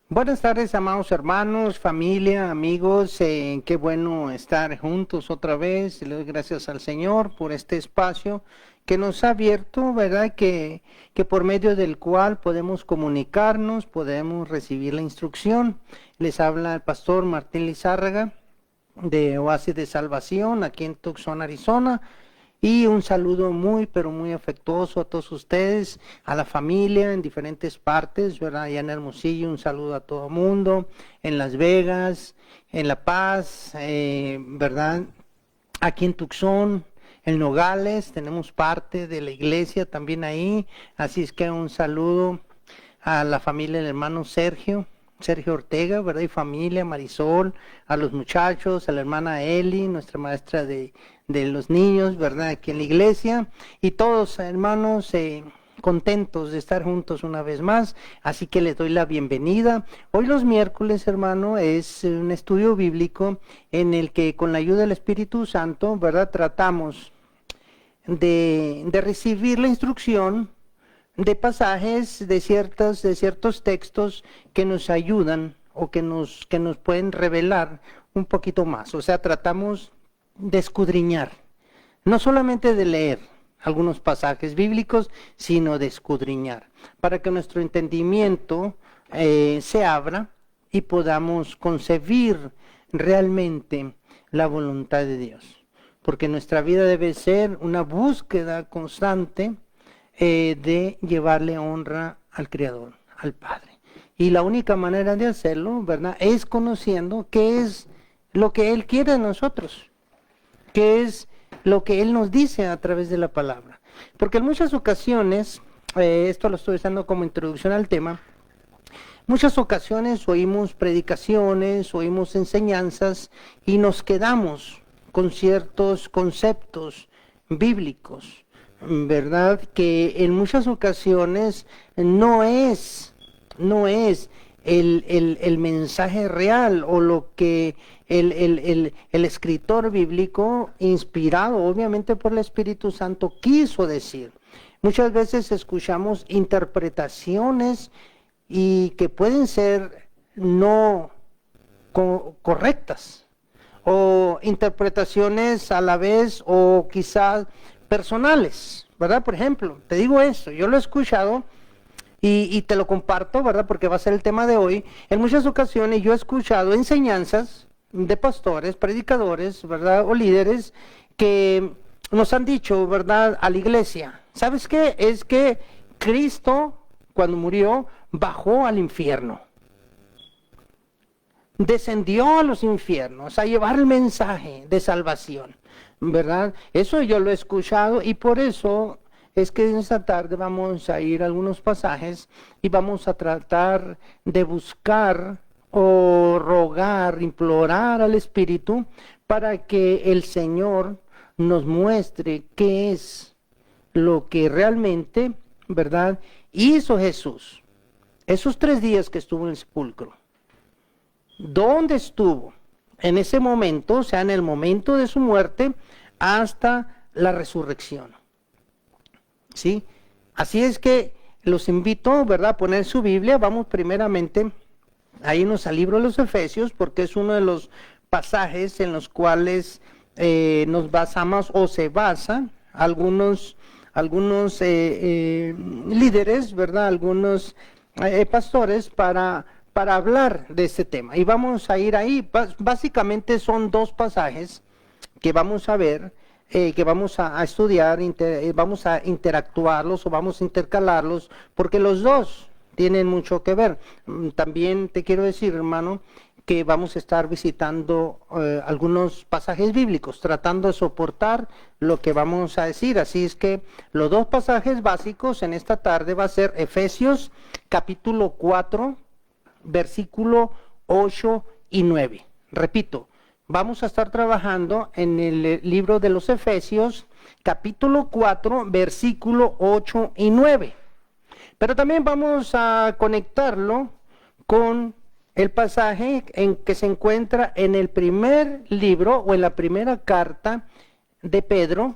Buenas tardes, amados hermanos, familia, amigos. Qué bueno estar juntos otra vez. Le doy gracias al Señor por este espacio que nos ha abierto, ¿verdad? Que por medio del cual podemos comunicarnos, podemos recibir la instrucción. Les habla el pastor Martín Lizárraga de Oasis de Salvación, aquí en Tucson, Arizona. Y un saludo muy, pero muy afectuoso a todos ustedes, a la familia en diferentes partes, ¿verdad? Allá en Hermosillo, un saludo a todo el mundo, en Las Vegas, en La Paz, ¿verdad? Aquí en Tucson, en Nogales, tenemos parte de la iglesia también ahí, así es que un saludo a la familia del hermano Sergio Ortega, ¿verdad? Y familia, Marisol, a los muchachos, a la hermana Eli, nuestra maestra de los niños, ¿verdad? Aquí en la iglesia, y todos hermanos contentos de estar juntos una vez más, así que les doy la bienvenida. Hoy los miércoles, hermano, es un estudio bíblico en el que con la ayuda del Espíritu Santo, ¿verdad? Tratamos de recibir la instrucción de pasajes, de ciertos textos que nos ayudan o que nos pueden revelar un poquito más. O sea, tratamos de escudriñar, no solamente de leer algunos pasajes bíblicos, sino de escudriñar, para que nuestro entendimiento se abra y podamos concebir realmente la voluntad de Dios. Porque nuestra vida debe ser una búsqueda constante de llevarle honra al Creador, al Padre. Y la única manera de hacerlo, ¿verdad?, es conociendo qué es lo que Él quiere de nosotros, qué es lo que Él nos dice a través de la palabra. Porque en muchas ocasiones, esto lo estoy usando como introducción al tema, muchas ocasiones oímos predicaciones, oímos enseñanzas y nos quedamos con ciertos conceptos bíblicos, ¿verdad? Que en muchas ocasiones no es el mensaje real o lo que el escritor bíblico, inspirado obviamente por el Espíritu Santo, quiso decir. Muchas veces escuchamos interpretaciones y que pueden ser no correctas, o interpretaciones a la vez o quizás personales, ¿verdad? Por ejemplo, te digo esto, yo lo he escuchado y te lo comparto, ¿verdad? Porque va a ser el tema de hoy. En muchas ocasiones yo he escuchado enseñanzas de pastores, predicadores, ¿verdad? O líderes que nos han dicho, ¿verdad?, a la iglesia, ¿sabes qué? Es que Cristo, cuando murió, bajó al infierno. Descendió a los infiernos a llevar el mensaje de salvación, ¿verdad? Eso yo lo he escuchado y por eso es que en esta tarde vamos a ir a algunos pasajes y vamos a tratar de buscar o rogar, implorar al Espíritu para que el Señor nos muestre qué es lo que realmente, ¿verdad?, hizo Jesús esos 3 días que estuvo en el sepulcro. ¿Dónde estuvo en ese momento, o sea, en el momento de su muerte, hasta la resurrección? ¿Sí? Así es que los invito, ¿verdad?, a poner su Biblia. Vamos primeramente a irnos al libro de los Efesios, porque es uno de los pasajes en los cuales nos basamos o se basan algunos líderes, ¿verdad?, algunos pastores para hablar de este tema. Y vamos a ir ahí. Básicamente son 2 pasajes que vamos a ver, que vamos a estudiar, vamos a interactuarlos o vamos a intercalarlos, porque los 2 tienen mucho que ver. También te quiero decir, hermano, que vamos a estar visitando algunos pasajes bíblicos, tratando de soportar lo que vamos a decir. Así es que los 2 pasajes básicos en esta tarde va a ser Efesios capítulo 4, versículo 8 y 9. Repito, vamos a estar trabajando en el libro de los Efesios, capítulo 4, versículo 8 y 9. Pero también vamos a conectarlo con el pasaje en que se encuentra en el primer libro o en la primera carta de Pedro,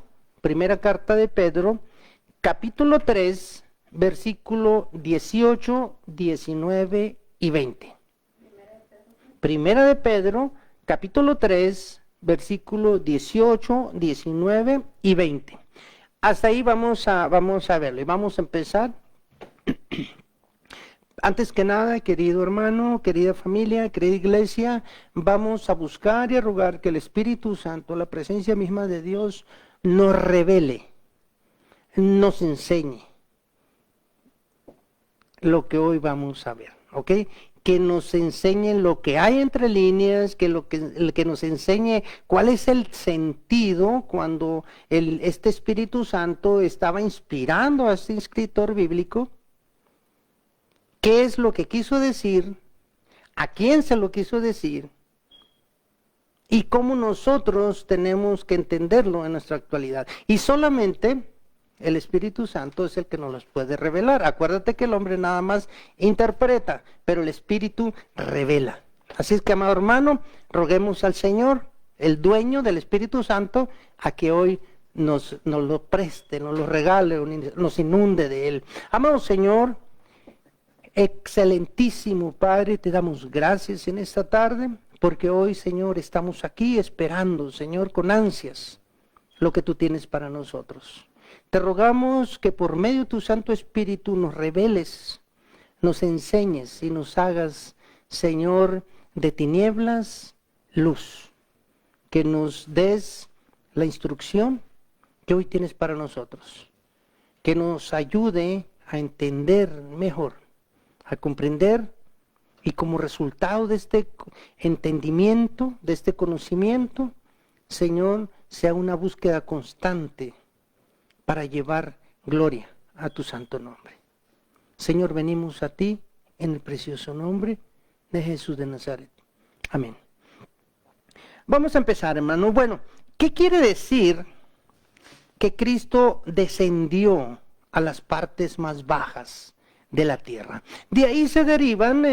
capítulo 3, versículo 18, 19 y 20. Primera de Pedro, capítulo 3, versículos 18, 19 y 20. Hasta ahí vamos a verlo y vamos a empezar. Antes que nada, querido hermano, querida familia, querida iglesia, vamos a buscar y a rogar que el Espíritu Santo, la presencia misma de Dios, nos revele, nos enseñe lo que hoy vamos a ver, ¿ok? Que nos enseñe lo que hay entre líneas, que nos enseñe cuál es el sentido cuando este Espíritu Santo estaba inspirando a este escritor bíblico. ¿Qué es lo que quiso decir? ¿A quién se lo quiso decir? Y cómo nosotros tenemos que entenderlo en nuestra actualidad. Y solamente el Espíritu Santo es el que nos los puede revelar. Acuérdate que el hombre nada más interpreta, pero el Espíritu revela. Así es que, amado hermano, roguemos al Señor, el dueño del Espíritu Santo, a que hoy nos lo preste, nos lo regale, nos inunde de él. Amado Señor, excelentísimo Padre, te damos gracias en esta tarde, porque hoy, Señor, estamos aquí esperando, Señor, con ansias lo que tú tienes para nosotros. Te rogamos que por medio de tu Santo Espíritu nos reveles, nos enseñes y nos hagas, Señor, de tinieblas, luz. Que nos des la instrucción que hoy tienes para nosotros. Que nos ayude a entender mejor, a comprender, y como resultado de este entendimiento, de este conocimiento, Señor, sea una búsqueda constante para llevar gloria a tu santo nombre. Señor, venimos a ti en el precioso nombre de Jesús de Nazaret. Amén. Vamos a empezar, hermano. Bueno, ¿qué quiere decir que Cristo descendió a las partes más bajas de la tierra? De ahí se derivan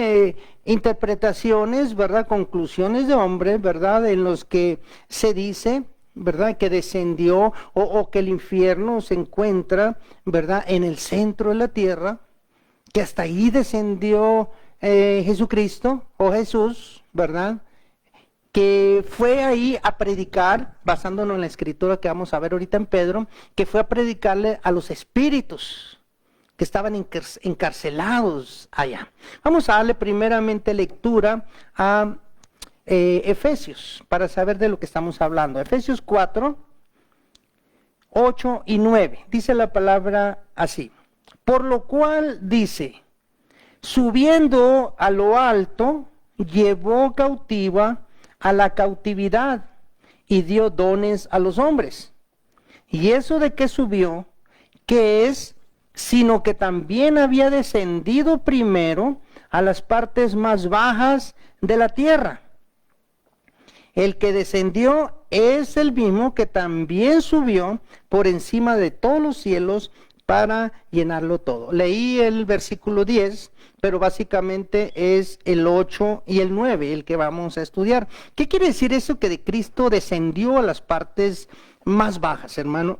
interpretaciones, ¿verdad? Conclusiones de hombres, ¿verdad? En los que se dice, ¿verdad?, que descendió o que el infierno se encuentra, ¿verdad?, en el centro de la tierra, que hasta ahí descendió Jesucristo o Jesús, ¿verdad?, que fue ahí a predicar, basándonos en la escritura que vamos a ver ahorita en Pedro, que fue a predicarle a los espíritus que estaban encarcelados allá. Vamos a darle primeramente lectura a Efesios, para saber de lo que estamos hablando. Efesios 4, 8 y 9. Dice la palabra así. Por lo cual dice, subiendo a lo alto, llevó cautiva a la cautividad y dio dones a los hombres. Y eso de que subió, ¿qué es? Sino que también había descendido primero a las partes más bajas de la tierra. El que descendió es el mismo que también subió por encima de todos los cielos para llenarlo todo. Leí el versículo 10, pero básicamente es el 8 y el 9 el que vamos a estudiar. ¿Qué quiere decir eso que de Cristo descendió a las partes más bajas, hermano,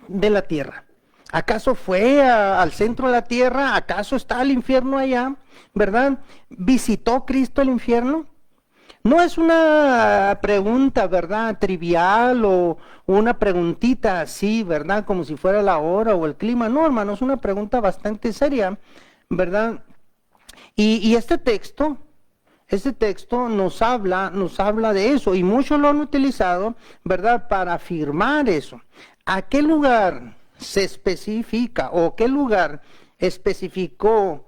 de la tierra? ¿Acaso fue al centro de la tierra? ¿Acaso está el infierno allá? ¿Verdad? ¿Visitó Cristo el infierno? No es una pregunta, ¿verdad?, trivial o una preguntita así, ¿verdad?, como si fuera la hora o el clima. No, hermano, es una pregunta bastante seria, ¿verdad? Y este texto nos habla de eso, y muchos lo han utilizado, ¿verdad?, para afirmar eso. ¿A qué lugar se especifica o qué lugar específico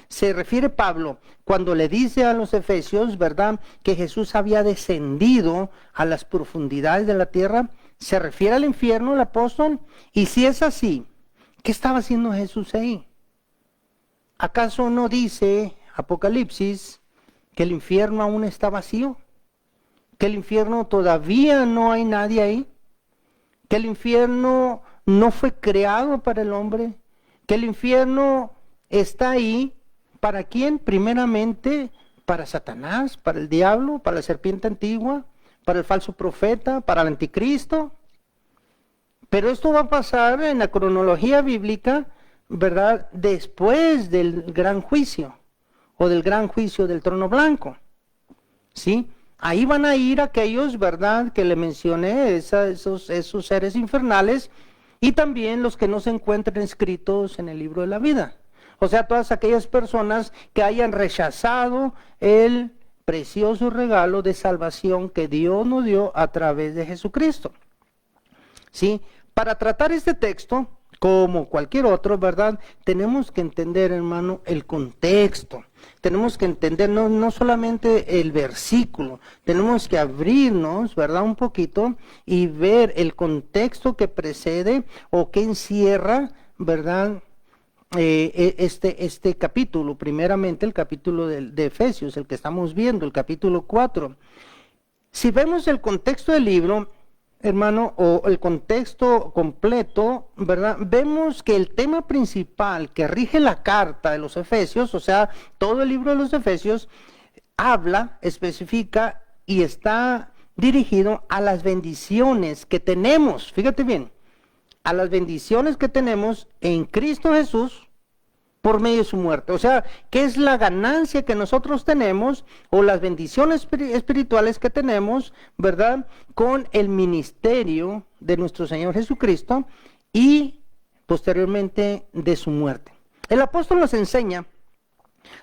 se refiere Pablo cuando le dice a los efesios, ¿verdad?, que Jesús había descendido a las profundidades de la tierra? ¿Se refiere al infierno el apóstol? Y si es así, ¿qué estaba haciendo Jesús ahí? ¿Acaso no dice Apocalipsis que el infierno aún está vacío? ¿Que el infierno todavía no hay nadie ahí? ¿Que el infierno no fue creado para el hombre? ¿Que el infierno está ahí para quién? Primeramente para Satanás, para el diablo, para la serpiente antigua, para el falso profeta, para el anticristo. Pero esto va a pasar en la cronología bíblica, ¿verdad?, después del gran juicio o del gran juicio del trono blanco. ¿sí? Ahí van a ir aquellos, ¿verdad?, que le mencioné, esos seres infernales, y también los que no se encuentren escritos en el libro de la vida. O sea, todas aquellas personas que hayan rechazado el precioso regalo de salvación que Dios nos dio a través de Jesucristo. ¿Sí? Para tratar este texto, como cualquier otro, ¿verdad? Tenemos que entender, hermano, el contexto. Tenemos que entender no solamente el versículo, tenemos que abrirnos, ¿verdad? Un poquito y ver el contexto que precede o que encierra, ¿verdad? Este capítulo, primeramente el capítulo de Efesios, el que estamos viendo, el capítulo 4. Si vemos el contexto del libro, hermano, o el contexto completo, ¿verdad? Vemos que el tema principal que rige la carta de los Efesios, o sea, todo el libro de los Efesios, habla, especifica y está dirigido a las bendiciones que tenemos, fíjate bien, a las bendiciones que tenemos en Cristo Jesús por medio de su muerte. O sea, ¿qué es la ganancia que nosotros tenemos o las bendiciones espirituales que tenemos, verdad? Con el ministerio de nuestro Señor Jesucristo y posteriormente de su muerte. El apóstol nos enseña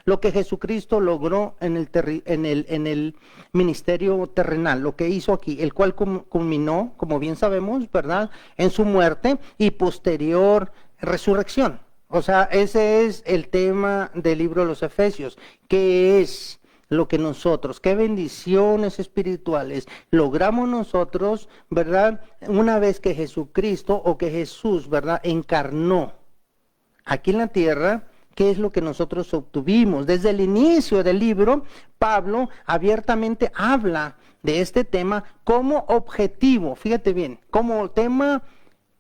lo que Jesucristo logró en el ministerio terrenal, lo que hizo aquí, el cual culminó, como bien sabemos, ¿verdad?, en su muerte y posterior resurrección. O sea, ese es el tema del libro de los Efesios. ¿Qué es lo que nosotros, qué bendiciones espirituales logramos nosotros, ¿verdad?, una vez que Jesucristo o que Jesús, ¿verdad?, encarnó aquí en la tierra? ¿Qué es lo que nosotros obtuvimos? Desde el inicio del libro, Pablo abiertamente habla de este tema como objetivo, fíjate bien, como tema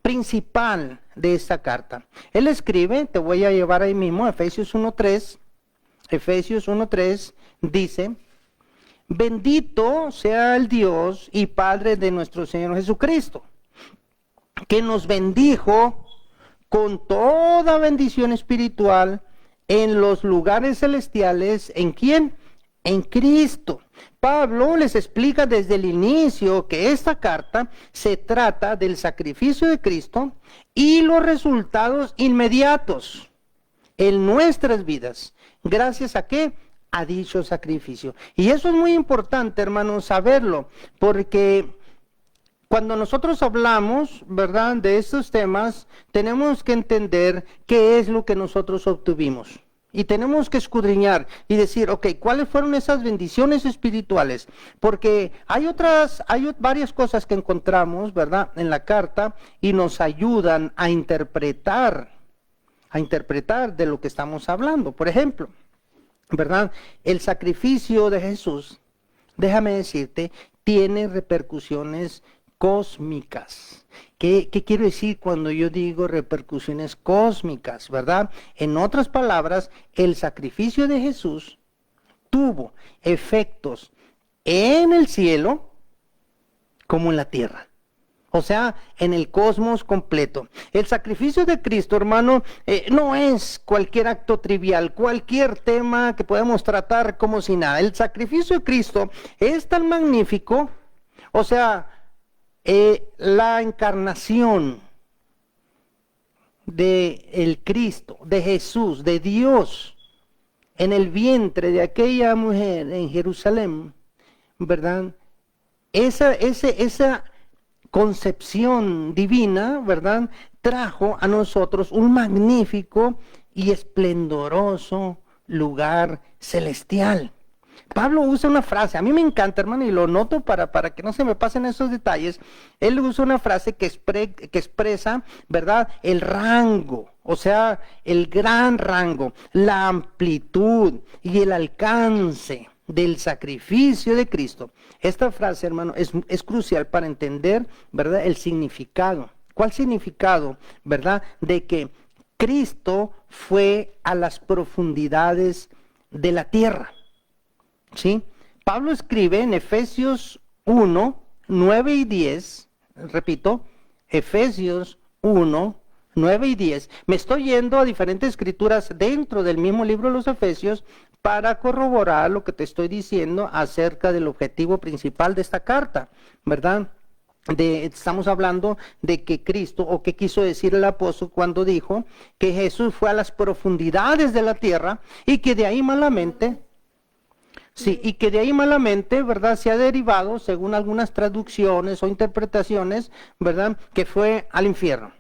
principal de esta carta. Él escribe, te voy a llevar ahí mismo, Efesios 1:3 dice: bendito sea el Dios y Padre de nuestro Señor Jesucristo, que nos bendijo con toda bendición espiritual en los lugares celestiales. ¿En quién? En Cristo. Pablo les explica desde el inicio que esta carta se trata del sacrificio de Cristo y los resultados inmediatos en nuestras vidas. ¿Gracias a qué? A dicho sacrificio. Y eso es muy importante, hermanos, saberlo, porque cuando nosotros hablamos, ¿verdad?, de estos temas, tenemos que entender qué es lo que nosotros obtuvimos. Y tenemos que escudriñar y decir, ok, ¿cuáles fueron esas bendiciones espirituales? Porque hay varias cosas que encontramos, ¿verdad?, en la carta y nos ayudan a interpretar de lo que estamos hablando. Por ejemplo, ¿verdad?, el sacrificio de Jesús, déjame decirte, tiene repercusiones cósmicas. ¿Qué quiero decir cuando yo digo repercusiones cósmicas, verdad? En otras palabras, el sacrificio de Jesús tuvo efectos en el cielo como en la tierra. O sea, en el cosmos completo. El sacrificio de Cristo, hermano, no es cualquier acto trivial, cualquier tema que podemos tratar como si nada. El sacrificio de Cristo es tan magnífico, o sea, la encarnación de el Cristo, de Jesús, de Dios, en el vientre de aquella mujer en Jerusalén, ¿verdad? Esa concepción divina, ¿verdad?, trajo a nosotros un magnífico y esplendoroso lugar celestial. Pablo usa una frase, a mí me encanta, hermano, y lo noto para que no se me pasen esos detalles. Él usa una frase que expresa, ¿verdad?, el rango, o sea, el gran rango, la amplitud y el alcance del sacrificio de Cristo. Esta frase, hermano, es crucial para entender, ¿verdad?, el significado. ¿Cuál significado, verdad?, de que Cristo fue a las profundidades de la tierra. ¿Sí? Pablo escribe en Efesios 1:9-10, repito, Efesios 1:9-10. Me estoy yendo a diferentes escrituras dentro del mismo libro de los Efesios para corroborar lo que te estoy diciendo acerca del objetivo principal de esta carta, ¿verdad? Estamos hablando de que Cristo, o qué quiso decir el apóstol cuando dijo que Jesús fue a las profundidades de la tierra y que de ahí malamente, sí, y que de ahí malamente, ¿verdad? Se ha derivado, según algunas traducciones o interpretaciones, ¿verdad? Que fue al infierno.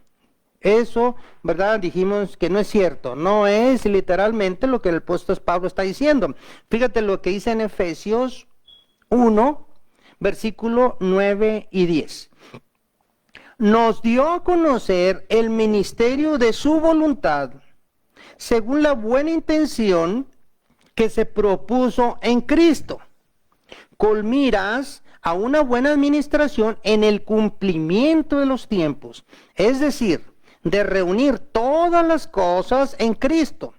Eso, ¿verdad? Dijimos que no es cierto, no es literalmente lo que el apóstol Pablo está diciendo. Fíjate lo que dice en Efesios 1, versículo 9 y 10. Nos dio a conocer el ministerio de su voluntad, según la buena intención que se propuso en Cristo, con miras a una buena administración en el cumplimiento de los tiempos, es decir, de reunir todas las cosas en Cristo,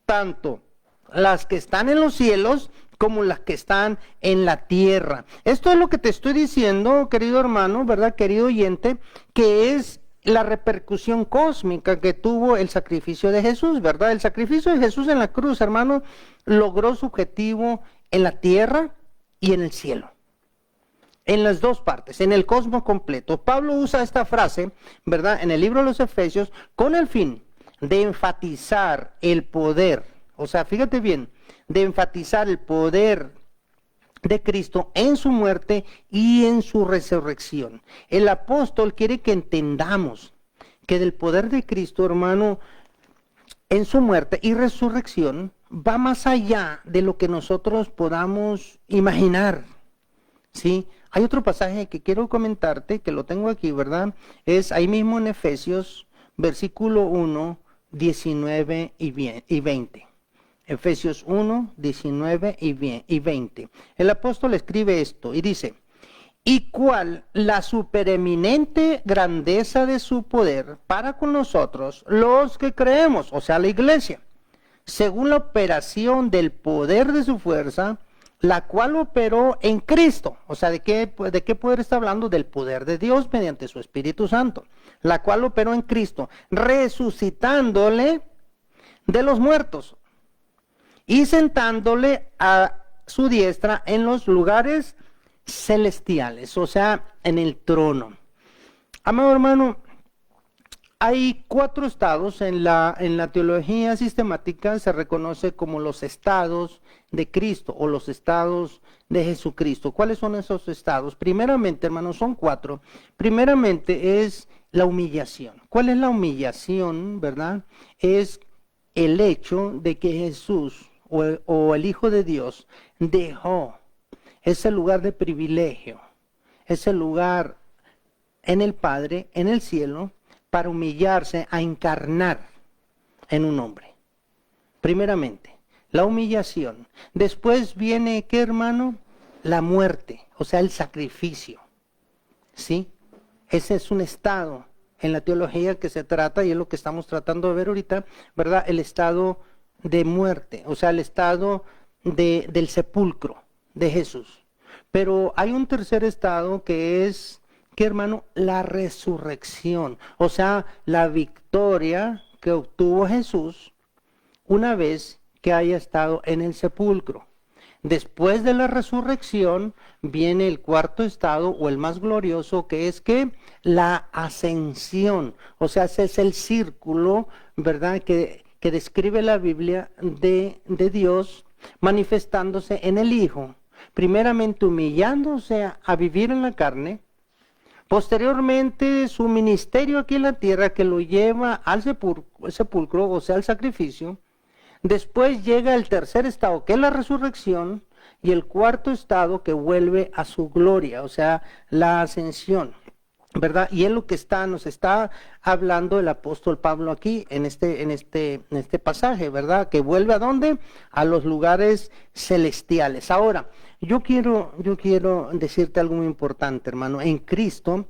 tanto las que están en los cielos como las que están en la tierra. Esto es lo que te estoy diciendo, querido hermano, ¿verdad? Querido oyente, que es la repercusión cósmica que tuvo el sacrificio de Jesús, ¿verdad? El sacrificio de Jesús en la cruz, hermano, logró su objetivo en la tierra y en el cielo. En las dos partes, en el cosmos completo. Pablo usa esta frase, ¿verdad? En el libro de los Efesios, con el fin de enfatizar el poder, o sea, fíjate bien, de enfatizar el poder de Cristo en su muerte y en su resurrección. El apóstol quiere que entendamos que del poder de Cristo, hermano, en su muerte y resurrección, va más allá de lo que nosotros podamos imaginar, ¿sí? Hay otro pasaje que quiero comentarte, que lo tengo aquí, ¿verdad? Es ahí mismo en Efesios, versículo 1, 19 y 20. Efesios 1, 19 y 20. El apóstol escribe esto y dice, ¿y cuál la supereminente grandeza de su poder para con nosotros, los que creemos, o sea, la iglesia, según la operación del poder de su fuerza, la cual operó en Cristo? O sea, ¿de qué poder está hablando? Del poder de Dios mediante su Espíritu Santo, la cual operó en Cristo, resucitándole de los muertos y sentándole a su diestra en los lugares celestiales, o sea, en el trono. Amado hermano, hay 4 estados en la teología sistemática, se reconoce como los estados de Cristo o los estados de Jesucristo. ¿Cuáles son esos estados? Primeramente, hermanos, son 4. Primeramente es la humillación. ¿Cuál es la humillación, verdad? Es el hecho de que Jesús o el Hijo de Dios dejó ese lugar de privilegio, ese lugar en el Padre, en el cielo, para humillarse a encarnar en un hombre. Primeramente, la humillación. Después viene, ¿qué, hermano? La muerte, o sea, el sacrificio. ¿Sí? Ese es un estado en la teología que se trata, y es lo que estamos tratando de ver ahorita, ¿verdad? El estado de muerte, o sea, el estado del sepulcro de Jesús. Pero hay un tercer estado que es, ¿qué, hermano? La resurrección, o sea, la victoria que obtuvo Jesús una vez que haya estado en el sepulcro. Después de la resurrección viene el cuarto estado, o el más glorioso, que es que la ascensión, o sea, ese es el círculo, ¿verdad?, que describe la Biblia de Dios manifestándose en el Hijo, primeramente humillándose a vivir en la carne, posteriormente su ministerio aquí en la tierra que lo lleva al sepulcro, o sea, al sacrificio. Después llega el tercer estado, que es la resurrección, y el cuarto estado que vuelve a su gloria, o sea, la ascensión, ¿verdad? Y es lo que nos está hablando el apóstol Pablo aquí en este pasaje, ¿verdad? Que vuelve ¿a dónde? A los lugares celestiales. Ahora, yo quiero decirte algo muy importante, hermano. En Cristo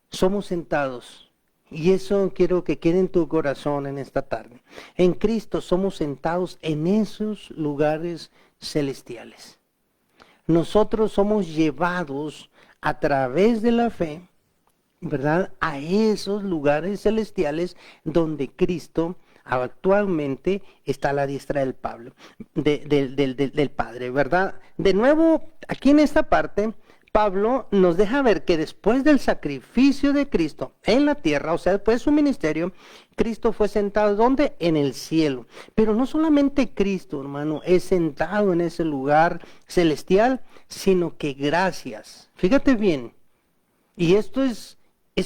somos sentados. Y eso quiero que quede en tu corazón en esta tarde. En Cristo somos sentados en esos lugares celestiales. Nosotros somos llevados a través de la fe, ¿verdad?, a esos lugares celestiales donde Cristo actualmente está a la diestra del Pablo, del Padre, ¿verdad? De nuevo, aquí en esta parte, Pablo nos deja ver que después del sacrificio de Cristo en la tierra, o sea, después de su ministerio, Cristo fue sentado, ¿dónde? En el cielo. Pero no solamente Cristo, hermano, es sentado en ese lugar celestial, sino que gracias, fíjate bien, y esto es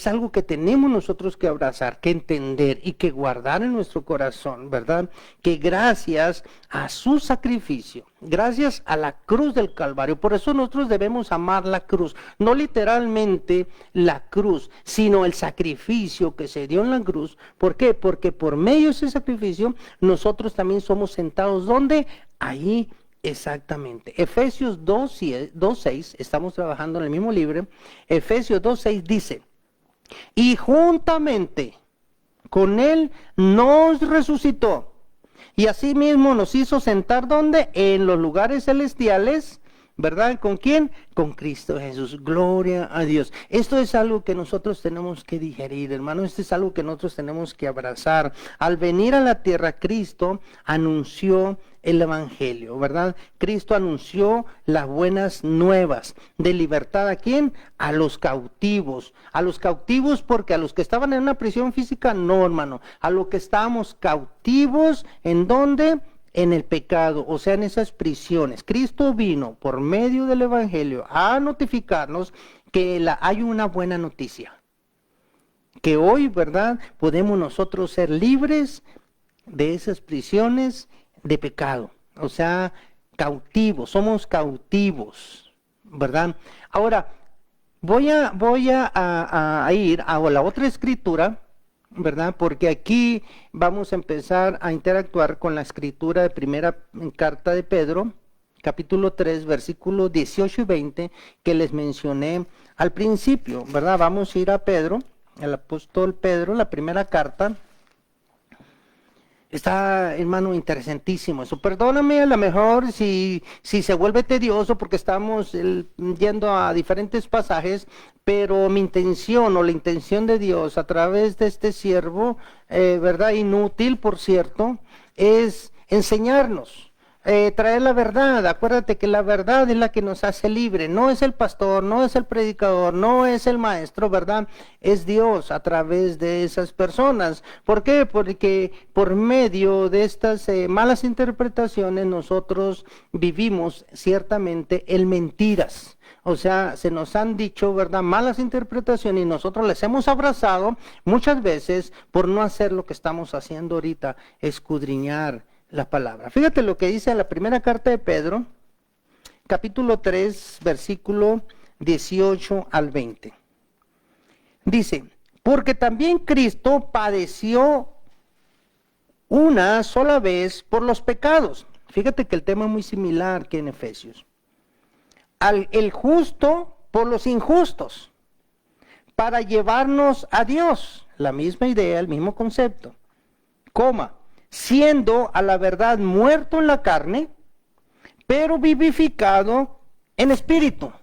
algo que tenemos nosotros que abrazar, que entender y que guardar en nuestro corazón, ¿verdad? Que gracias a su sacrificio, gracias a la cruz del Calvario, por eso nosotros debemos amar la cruz, no literalmente la cruz, sino el sacrificio que se dio en la cruz. ¿Por qué? Porque por medio de ese sacrificio nosotros también somos sentados, ¿dónde? Ahí. Exactamente. Efesios 2:6, estamos trabajando en el mismo libro. Efesios 2:6 dice: y juntamente con él nos resucitó, y asimismo nos hizo sentar, ¿dónde? En los lugares celestiales, ¿verdad? ¿Con quién? Con Cristo Jesús. Gloria a Dios. Esto es algo que nosotros tenemos que digerir, hermano. Esto es algo que nosotros tenemos que abrazar. Al venir a la tierra, Cristo anunció el Evangelio, ¿verdad? Cristo anunció las buenas nuevas de libertad. ¿A quién? A los cautivos. A los cautivos, porque a los que estaban en una prisión física, no, hermano. A los que estábamos cautivos, ¿en dónde? En el pecado, o sea, en esas prisiones. Cristo vino por medio del Evangelio a notificarnos que hay una buena noticia. Que hoy, ¿verdad? Podemos nosotros ser libres de esas prisiones de pecado, o sea, cautivos, somos cautivos, ¿verdad? Ahora, voy a ir a la otra escritura, ¿verdad? Porque aquí vamos a empezar a interactuar con la escritura de primera carta de Pedro, capítulo 3, versículos 18 y 20, que les mencioné al principio, ¿verdad? Vamos a ir a Pedro, el apóstol Pedro, la primera carta. Está, hermano, interesantísimo eso. Perdóname a lo mejor si se vuelve tedioso porque estamos yendo a diferentes pasajes, pero mi intención o la intención de Dios a través de este siervo, verdad, inútil, por cierto, es enseñarnos. Traer la verdad. Acuérdate que la verdad es la que nos hace libre. No es el pastor, no es el predicador, no es el maestro, ¿verdad? Es Dios a través de esas personas. ¿Por qué? Porque por medio de estas malas interpretaciones nosotros vivimos ciertamente en mentiras. O sea, se nos han dicho, ¿verdad?, malas interpretaciones y nosotros les hemos abrazado muchas veces por no hacer lo que estamos haciendo ahorita, escudriñar la palabra. Fíjate lo que dice la primera carta de Pedro, capítulo 3, versículo 18 al 20. Dice: porque también Cristo padeció una sola vez por los pecados. Fíjate que el tema es muy similar que en Efesios. El justo por los injustos, para llevarnos a Dios. La misma idea, el mismo concepto. Siendo a la verdad muerto en la carne, pero vivificado en espíritu.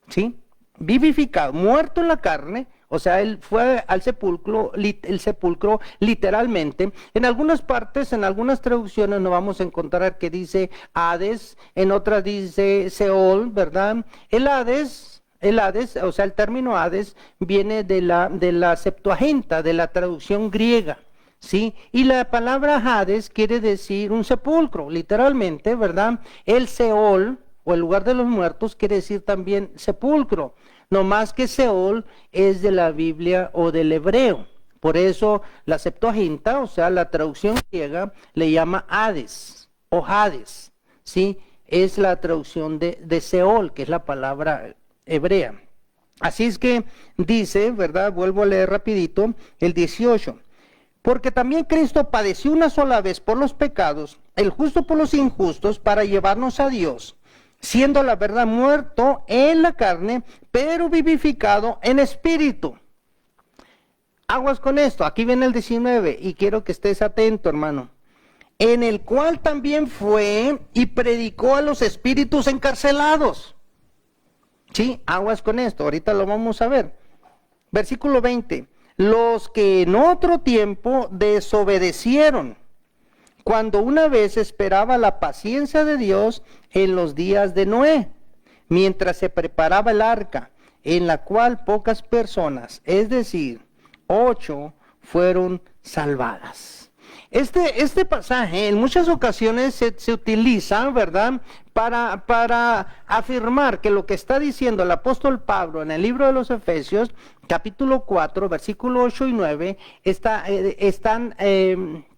¿Sí? Vivificado, muerto en la carne, o sea, él fue al sepulcro, el sepulcro literalmente. En algunas partes, en algunas traducciones nos vamos a encontrar que dice Hades, en otras dice Seol, ¿verdad? El Hades, o sea, el término Hades viene de la Septuaginta, de la traducción griega. ¿Sí? Y la palabra Hades quiere decir un sepulcro, literalmente, ¿verdad? El Seol, o el lugar de los muertos, quiere decir también sepulcro. No más que Seol es de la Biblia o del hebreo. Por eso la Septuaginta, o sea, la traducción griega, le llama Hades o Hades. ¿Sí? Es la traducción de Seol, que es la palabra hebrea. Así es que dice, ¿verdad? Vuelvo a leer rapidito, el 18. Porque también Cristo padeció una sola vez por los pecados, el justo por los injustos, para llevarnos a Dios, siendo la verdad muerto en la carne, pero vivificado en espíritu. Aguas con esto, aquí viene el 19, y quiero que estés atento, hermano. En el cual también fue y predicó a los espíritus encarcelados. Sí, aguas con esto, ahorita lo vamos a ver. Versículo 20. los que en otro tiempo desobedecieron, cuando una vez esperaba la paciencia de Dios en los días de Noé, mientras se preparaba el arca, en la cual pocas personas, es decir, 8, fueron salvadas. Este pasaje en muchas ocasiones se utiliza, ¿verdad?, para afirmar que lo que está diciendo el apóstol Pablo en el libro de los Efesios, capítulo 4, versículo 8 y 9, están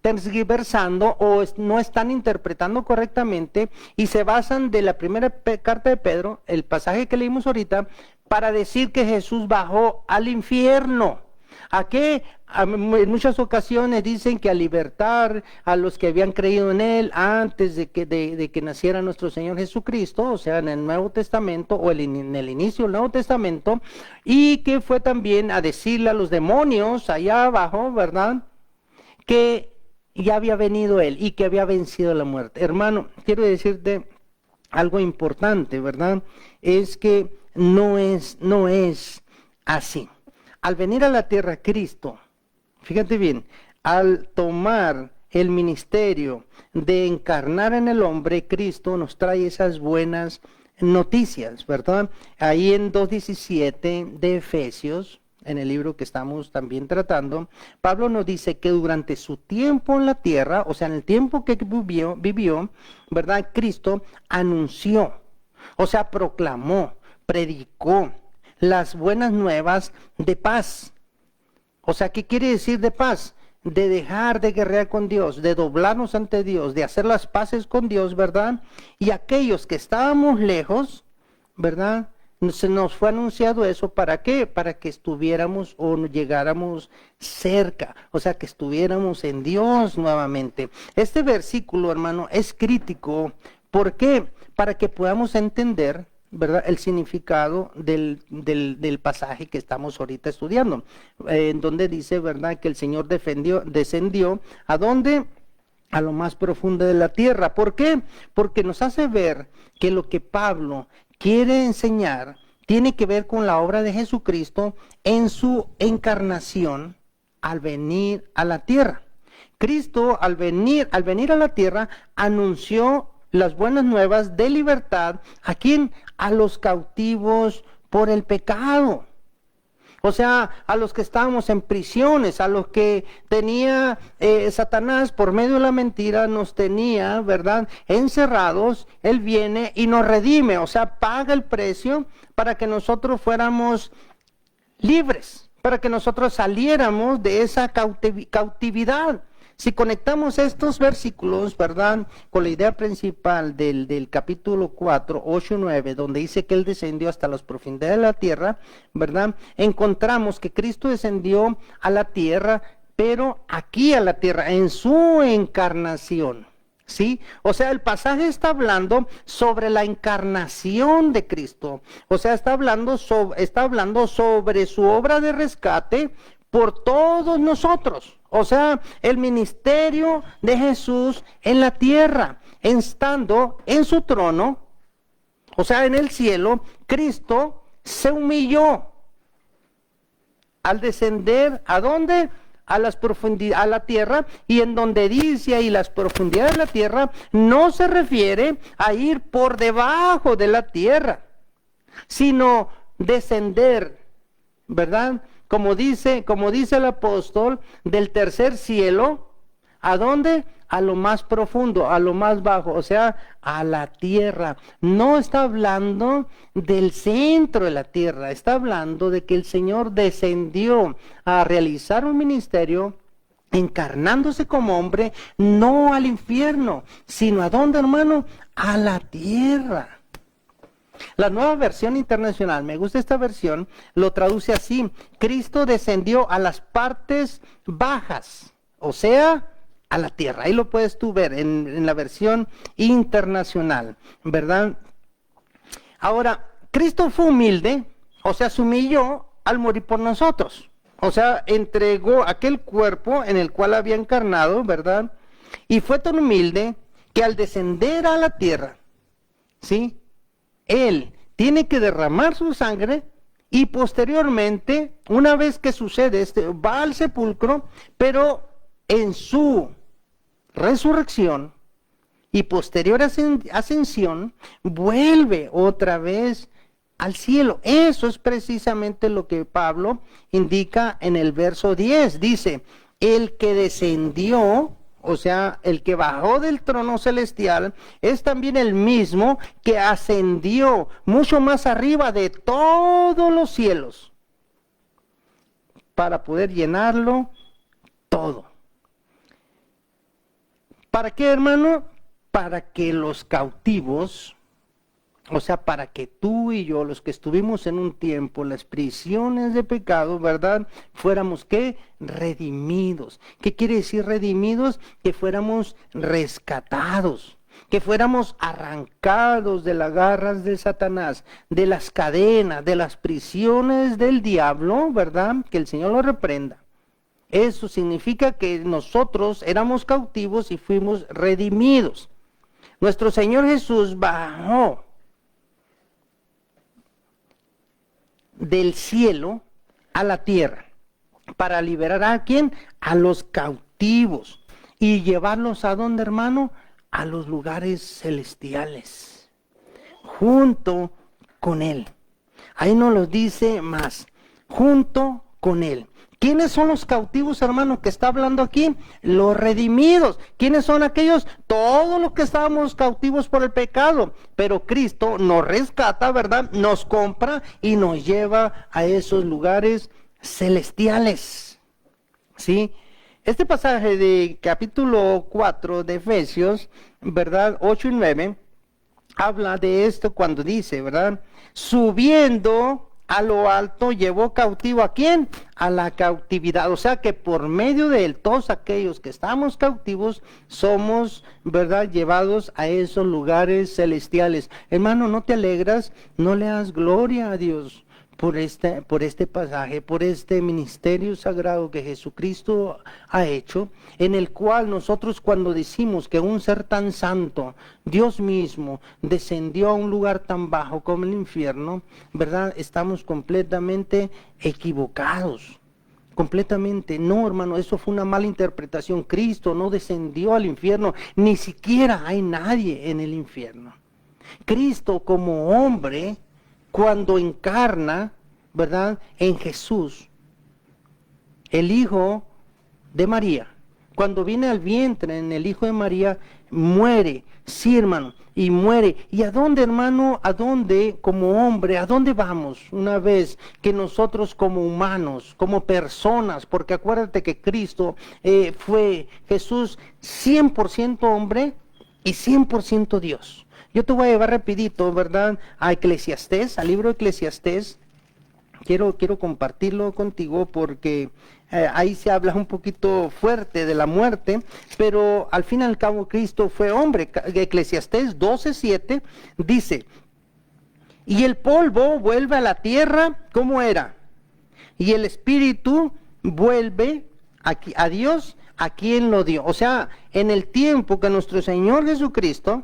tergiversando o no están interpretando correctamente y se basan de la primera carta de Pedro, el pasaje que leímos ahorita, para decir que Jesús bajó al infierno. ¿A qué? En muchas ocasiones dicen que a libertar a los que habían creído en Él antes de que naciera nuestro Señor Jesucristo, o sea, en el Nuevo Testamento o en el inicio del Nuevo Testamento, y que fue también a decirle a los demonios allá abajo, ¿verdad?, que ya había venido Él y que había vencido la muerte. Hermano, quiero decirte algo importante, ¿verdad? Es que no es así. Al venir a la tierra Cristo, fíjate bien, al tomar el ministerio de encarnar en el hombre, Cristo nos trae esas buenas noticias, ¿verdad? Ahí en 2:17 de Efesios, en el libro que estamos también tratando, Pablo nos dice que durante su tiempo en la tierra, o sea, en el tiempo que vivió, ¿verdad? Cristo anunció, o sea, proclamó, predicó las buenas nuevas de paz. O sea, ¿qué quiere decir de paz? De dejar de guerrear con Dios, de doblarnos ante Dios, de hacer las paces con Dios, ¿verdad? Y aquellos que estábamos lejos, ¿verdad?, se nos fue anunciado eso. ¿Para qué? Para que estuviéramos o llegáramos cerca, o sea, que estuviéramos en Dios nuevamente. Este versículo, hermano, es crítico. ¿Por qué? Para que podamos entender, ¿verdad?, el significado del pasaje que estamos ahorita estudiando, en donde dice, ¿verdad?, que el Señor descendió, ¿a dónde? A lo más profundo de la tierra. ¿Por qué? Porque nos hace ver que lo que Pablo quiere enseñar tiene que ver con la obra de Jesucristo en su encarnación al venir a la tierra. Cristo al venir a la tierra anunció las buenas nuevas de libertad. ¿A quién? A los cautivos por el pecado. O sea, a los que estábamos en prisiones, a los que tenía Satanás por medio de la mentira, nos tenía, ¿verdad?, encerrados. Él viene y nos redime, o sea, paga el precio para que nosotros fuéramos libres, para que nosotros saliéramos de esa cautividad. Si conectamos estos versículos, ¿verdad?, con la idea principal del capítulo 4, 8 y 9, donde dice que Él descendió hasta las profundidades de la tierra, ¿verdad?, encontramos que Cristo descendió a la tierra, pero aquí a la tierra, en su encarnación, ¿sí? O sea, el pasaje está hablando sobre la encarnación de Cristo. O sea, está hablando sobre su obra de rescate por todos nosotros. O sea, el ministerio de Jesús en la tierra, estando en su trono, o sea, en el cielo, Cristo se humilló al descender, ¿a dónde? A las profundidades, a la tierra, y en donde dice ahí las profundidades de la tierra, no se refiere a ir por debajo de la tierra, sino descender, ¿verdad? Como dice el apóstol, del tercer cielo, ¿a dónde? A lo más profundo, a lo más bajo, o sea, a la tierra. No está hablando del centro de la tierra, está hablando de que el Señor descendió a realizar un ministerio encarnándose como hombre, no al infierno, sino ¿a dónde, hermano? A la tierra. La Nueva Versión Internacional, me gusta esta versión, lo traduce así: Cristo descendió a las partes bajas, o sea, a la tierra. Ahí lo puedes tú ver en la versión internacional, ¿verdad? Ahora, Cristo fue humilde, o sea, se humilló al morir por nosotros. O sea, entregó aquel cuerpo en el cual había encarnado, ¿verdad? Y fue tan humilde que al descender a la tierra, ¿sí?, Él tiene que derramar su sangre Y posteriormente, una vez que sucede va al sepulcro, pero en su resurrección y posterior ascensión, vuelve otra vez al cielo. Eso es precisamente lo que Pablo indica en el verso 10. Dice, el que descendió, o sea, el que bajó del trono celestial, es también el mismo que ascendió mucho más arriba de todos los cielos para poder llenarlo todo. ¿Para qué, hermano? Para que los cautivos, o sea, para que tú y yo, los que estuvimos en un tiempo en las prisiones de pecado, ¿verdad? Fuéramos, ¿qué? Redimidos. ¿Qué quiere decir redimidos? Que fuéramos rescatados, que fuéramos arrancados de las garras de Satanás, de las cadenas, de las prisiones del diablo, ¿verdad? Que el Señor lo reprenda. Eso significa que nosotros éramos cautivos y fuimos redimidos. Nuestro Señor Jesús bajó del cielo a la tierra para liberar a ¿quién? A los cautivos y llevarlos ¿a dónde, hermano? A los lugares celestiales, junto con Él. Ahí nos lo dice más, junto con Él. ¿Quiénes son los cautivos, hermano, que está hablando aquí? Los redimidos. ¿Quiénes son aquellos? Todos los que estábamos cautivos por el pecado. Pero Cristo nos rescata, ¿verdad? Nos compra y nos lleva a esos lugares celestiales. ¿Sí? Este pasaje de capítulo 4 de Efesios, ¿verdad? 8 y 9, habla de esto cuando dice, ¿verdad? Subiendo a lo alto, llevó cautivo ¿a quién? A la cautividad. O sea que por medio de él, todos aquellos que estamos cautivos, somos, ¿verdad?, llevados a esos lugares celestiales. Hermano, ¿no te alegras? ¿No le das gloria a Dios por este pasaje, por este ministerio sagrado que Jesucristo ha hecho, en el cual nosotros cuando decimos que un ser tan santo, Dios mismo, descendió a un lugar tan bajo como el infierno, ¿verdad? Estamos completamente equivocados. Completamente, no, hermano, eso fue una mala interpretación. Cristo no descendió al infierno, ni siquiera hay nadie en el infierno. Cristo como hombre, cuando encarna, ¿verdad?, en Jesús, el Hijo de María, cuando viene al vientre en el Hijo de María, muere, sí, hermano, y muere. ¿Y a dónde, hermano? ¿A dónde, como hombre, a dónde vamos una vez que nosotros como humanos, como personas, porque acuérdate que Cristo fue Jesús 100% hombre y 100% Dios? Yo te voy a llevar rapidito, ¿verdad?, a Eclesiastés, al libro de Eclesiastés. Quiero compartirlo contigo porque ahí se habla un poquito fuerte de la muerte, pero al fin y al cabo Cristo fue hombre. Eclesiastés 12:7 dice, y el polvo vuelve a la tierra como era, y el espíritu vuelve a Dios a quien lo dio. O sea, en el tiempo que nuestro Señor Jesucristo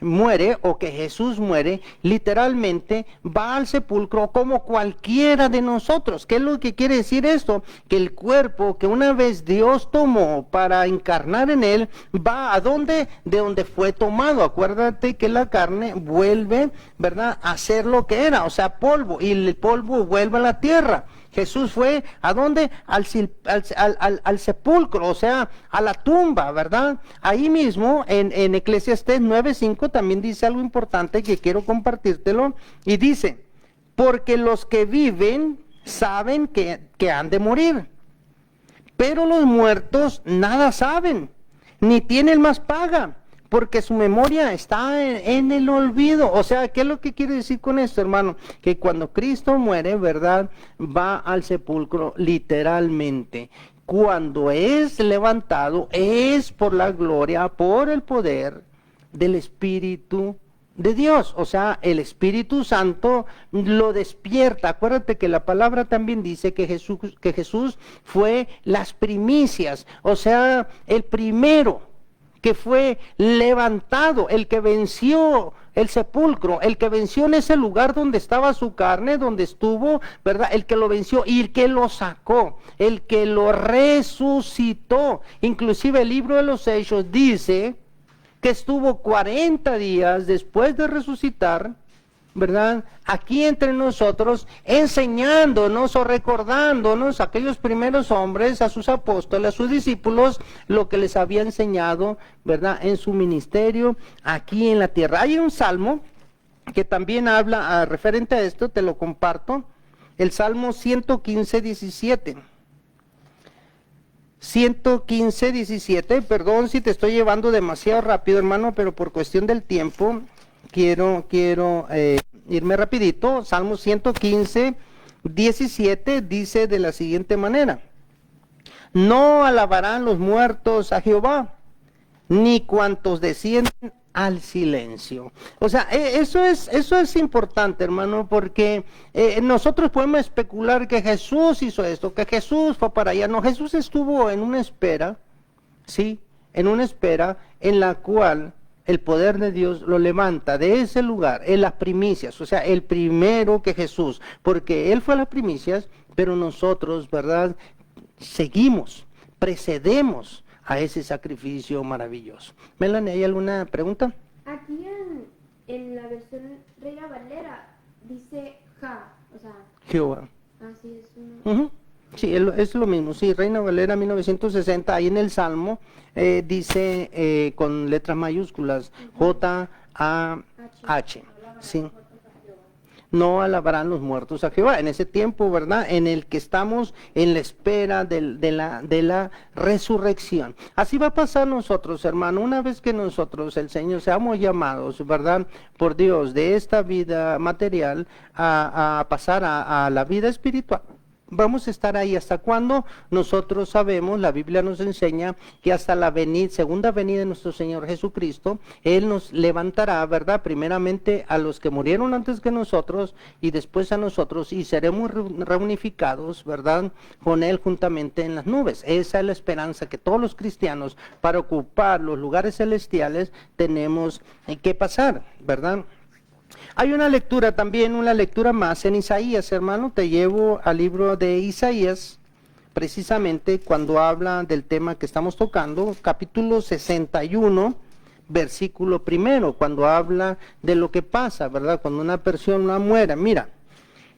muere, o que Jesús muere, literalmente va al sepulcro como cualquiera de nosotros. ¿Qué es lo que quiere decir esto? Que el cuerpo que una vez Dios tomó para encarnar en él, va a donde, de donde fue tomado. Acuérdate que la carne vuelve, ¿verdad?, a ser lo que era, o sea, polvo, y el polvo vuelve a la tierra. Jesús fue, ¿a dónde? Al sepulcro, o sea, a la tumba, ¿verdad? Ahí mismo, en Eclesiastés 9:5, también dice algo importante que quiero compartírtelo, y dice, porque los que viven saben que han de morir, pero los muertos nada saben, ni tienen más paga, porque su memoria está en el olvido. O sea, ¿qué es lo que quiere decir con esto, hermano? Que cuando Cristo muere, ¿verdad?, va al sepulcro literalmente. Cuando es levantado, es por la gloria, por el poder del Espíritu de Dios. O sea, el Espíritu Santo lo despierta. Acuérdate que la palabra también dice que Jesús fue las primicias, o sea, el primero que fue levantado, el que venció el sepulcro, el que venció en ese lugar donde estaba su carne, donde estuvo, ¿verdad? El que lo venció y el que lo sacó, el que lo resucitó. Inclusive el libro de los Hechos dice que estuvo 40 días después de resucitar, ¿verdad? Aquí entre nosotros, enseñándonos o recordándonos a aquellos primeros hombres, a sus apóstoles, a sus discípulos, lo que les había enseñado, ¿verdad? En su ministerio aquí en la tierra. Hay un salmo que también habla referente a esto, te lo comparto, el Salmo 115, 17. 115, 17, perdón si te estoy llevando demasiado rápido, hermano, pero por cuestión del tiempo quiero irme rapidito. Salmo 115, 17 dice de la siguiente manera: no alabarán los muertos a Jehová, ni cuantos descienden al silencio. O sea, eso es importante, hermano, porque nosotros podemos especular que Jesús hizo esto, que Jesús fue para allá. No, Jesús estuvo en una espera, ¿sí? En una espera en la cual el poder de Dios lo levanta de ese lugar, en las primicias, o sea, el primero que Jesús, porque Él fue las primicias, pero nosotros, ¿verdad? Seguimos, precedemos a ese sacrificio maravilloso. Melanie, ¿hay alguna pregunta? Aquí en la versión Reina Valera dice ja, o sea, Jehová. así es Uh-huh. Sí, es lo mismo, sí, Reina Valera 1960, ahí en el Salmo dice con letras mayúsculas, J-A-H, sí. No alabarán los muertos a Jehová. En ese tiempo, ¿verdad? En el que estamos en la espera de la resurrección. Así va a pasar nosotros, hermano, una vez que nosotros, el Señor, seamos llamados, ¿verdad? Por Dios, de esta vida material a pasar a la vida espiritual. Vamos a estar ahí hasta cuando nosotros sabemos, la Biblia nos enseña que hasta la segunda venida de nuestro Señor Jesucristo, Él nos levantará, ¿verdad? Primeramente a los que murieron antes que nosotros y después a nosotros y seremos reunificados, ¿verdad? Con Él juntamente en las nubes. Esa es la esperanza que todos los cristianos para ocupar los lugares celestiales tenemos que pasar, ¿verdad? Hay una lectura también, una lectura más en Isaías, hermano. Te llevo al libro de Isaías, precisamente cuando habla del tema que estamos tocando, capítulo 61, versículo 1, cuando habla de lo que pasa, ¿verdad? Cuando una persona muere. Mira,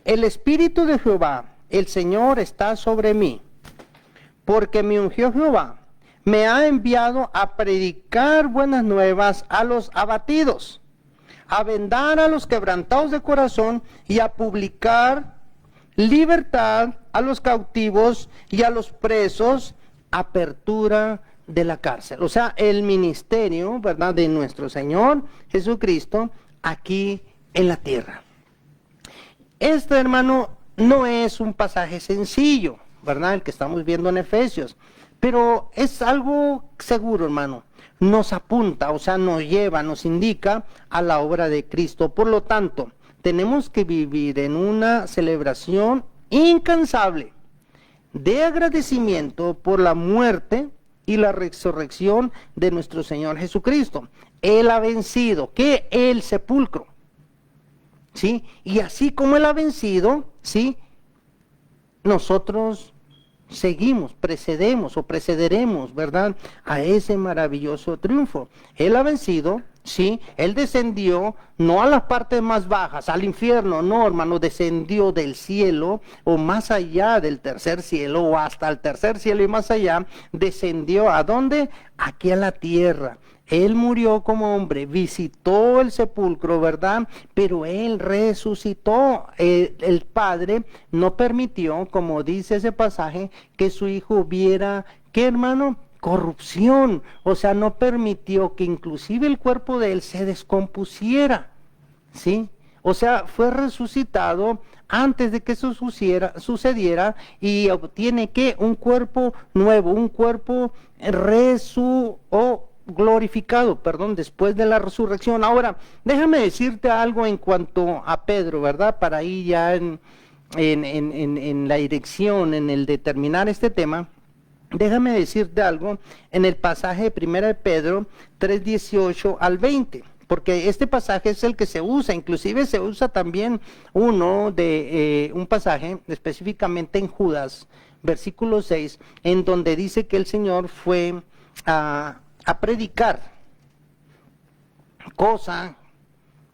el Espíritu de Jehová, el Señor, está sobre mí, porque me ungió Jehová, me ha enviado a predicar buenas nuevas a los abatidos, a vendar a los quebrantados de corazón y a publicar libertad a los cautivos y a los presos, apertura de la cárcel. O sea, el ministerio, ¿verdad?, de nuestro Señor Jesucristo aquí en la tierra. Este, hermano, no es un pasaje sencillo, ¿verdad?, el que estamos viendo en Efesios, pero es algo seguro, hermano. Nos apunta, o sea, nos lleva, nos indica a la obra de Cristo. Por lo tanto, tenemos que vivir en una celebración incansable de agradecimiento por la muerte y la resurrección de nuestro Señor Jesucristo. Él ha vencido, ¿qué? El sepulcro, ¿sí? Y así como Él ha vencido, ¿sí? Nosotros seguimos, precederemos, ¿verdad?, a ese maravilloso triunfo. Él ha vencido, sí, Él descendió, no a las partes más bajas, al infierno, no, hermano, descendió del cielo, o más allá del tercer cielo, o hasta el tercer cielo y más allá, descendió, ¿a dónde? Aquí a la tierra. Él murió como hombre, visitó el sepulcro, ¿verdad? Pero Él resucitó. El Padre no permitió, como dice ese pasaje, que su Hijo viera, ¿qué, hermano? Corrupción. O sea, no permitió que inclusive el cuerpo de Él se descompusiera, ¿sí? O sea, fue resucitado antes de que eso sucediera y obtiene, ¿qué? Un cuerpo nuevo, un cuerpo glorificado, después de la resurrección. Ahora, déjame decirte algo en cuanto a Pedro, ¿verdad? Para ir ya en la dirección, en el determinar este tema. Déjame decirte algo en el pasaje de 1 de Pedro 3:18 al 20. porque este pasaje es el que se usa, inclusive se usa también un pasaje específicamente en Judas, versículo 6, en donde dice que el Señor fue a predicar, cosa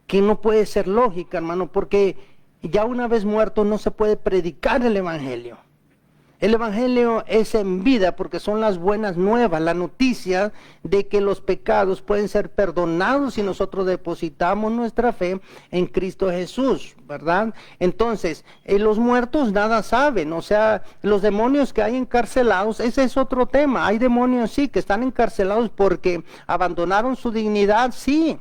que no puede ser lógica, hermano, porque ya una vez muerto no se puede predicar el Evangelio. El Evangelio es en vida porque son las buenas nuevas, la noticia de que los pecados pueden ser perdonados si nosotros depositamos nuestra fe en Cristo Jesús, ¿verdad? Entonces, los muertos nada saben, o sea, los demonios que hay encarcelados, ese es otro tema. Hay demonios, sí, que están encarcelados porque abandonaron su dignidad, sí.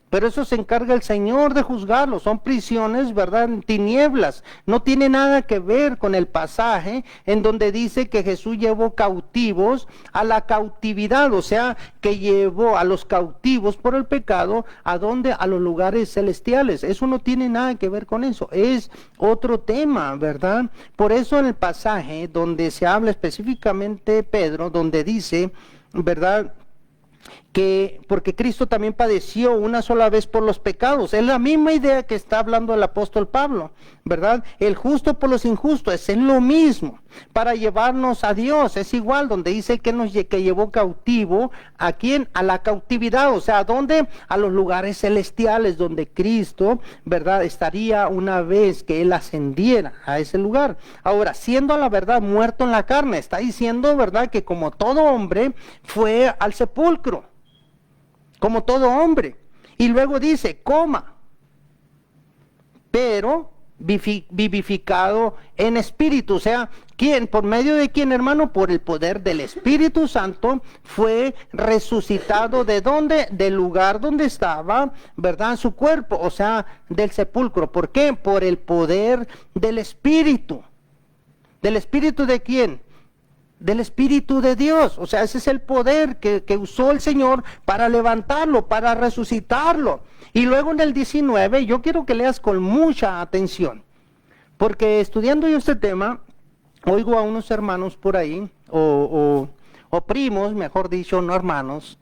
Pero eso se encarga el Señor de juzgarlos, son prisiones, ¿verdad? En tinieblas. No tiene nada que ver con el pasaje en donde dice que Jesús llevó cautivos a la cautividad, o sea, que llevó a los cautivos por el pecado, ¿a dónde? A los lugares celestiales. Eso no tiene nada que ver con eso, es otro tema, ¿verdad? Por eso en el pasaje donde se habla específicamente Pedro, donde dice, ¿verdad?, que porque Cristo también padeció una sola vez por los pecados. Es la misma idea que está hablando el apóstol Pablo, ¿verdad? El justo por los injustos, es lo mismo, para llevarnos a Dios. Es igual, donde dice que llevó cautivo, ¿a quién? A la cautividad, o sea, ¿a dónde? A los lugares celestiales, donde Cristo, ¿verdad?, estaría una vez que Él ascendiera a ese lugar. Ahora, siendo a la verdad muerto en la carne, está diciendo, ¿verdad?, que como todo hombre fue al sepulcro, como todo hombre. Y luego dice, pero vivificado en espíritu. O sea, ¿quién? ¿Por medio de quién, hermano? Por el poder del Espíritu Santo fue resucitado. ¿De dónde? Del lugar donde estaba, ¿verdad?, su cuerpo, o sea, del sepulcro. ¿Por qué? Por el poder del Espíritu. ¿Del Espíritu de quién? Del Espíritu de Dios. O sea, ese es el poder que usó el Señor para levantarlo, para resucitarlo. Y luego en el 19, yo quiero que leas con mucha atención, porque estudiando yo este tema, oigo a unos hermanos por ahí, o primos, mejor dicho, no hermanos,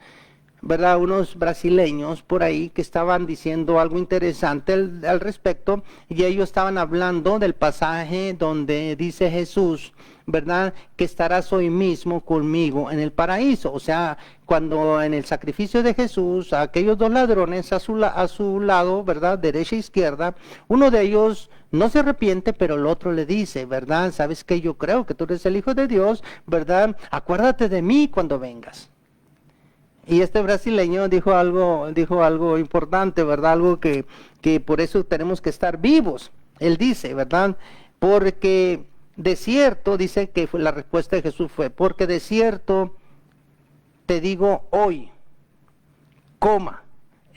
¿verdad?, unos brasileños por ahí que estaban diciendo algo interesante al respecto, y ellos estaban hablando del pasaje donde dice Jesús, ¿verdad?, que estarás hoy mismo conmigo en el paraíso. O sea, cuando en el sacrificio de Jesús, a aquellos dos ladrones a su lado, ¿verdad?, derecha e izquierda, uno de ellos no se arrepiente, pero el otro le dice, ¿verdad?, sabes que yo creo que tú eres el Hijo de Dios, ¿verdad?, acuérdate de mí cuando vengas. Y este brasileño dijo algo importante, ¿verdad?, algo que por eso tenemos que estar vivos. Él dice, ¿verdad?, porque de cierto, dice que la respuesta de Jesús fue, porque de cierto te digo hoy,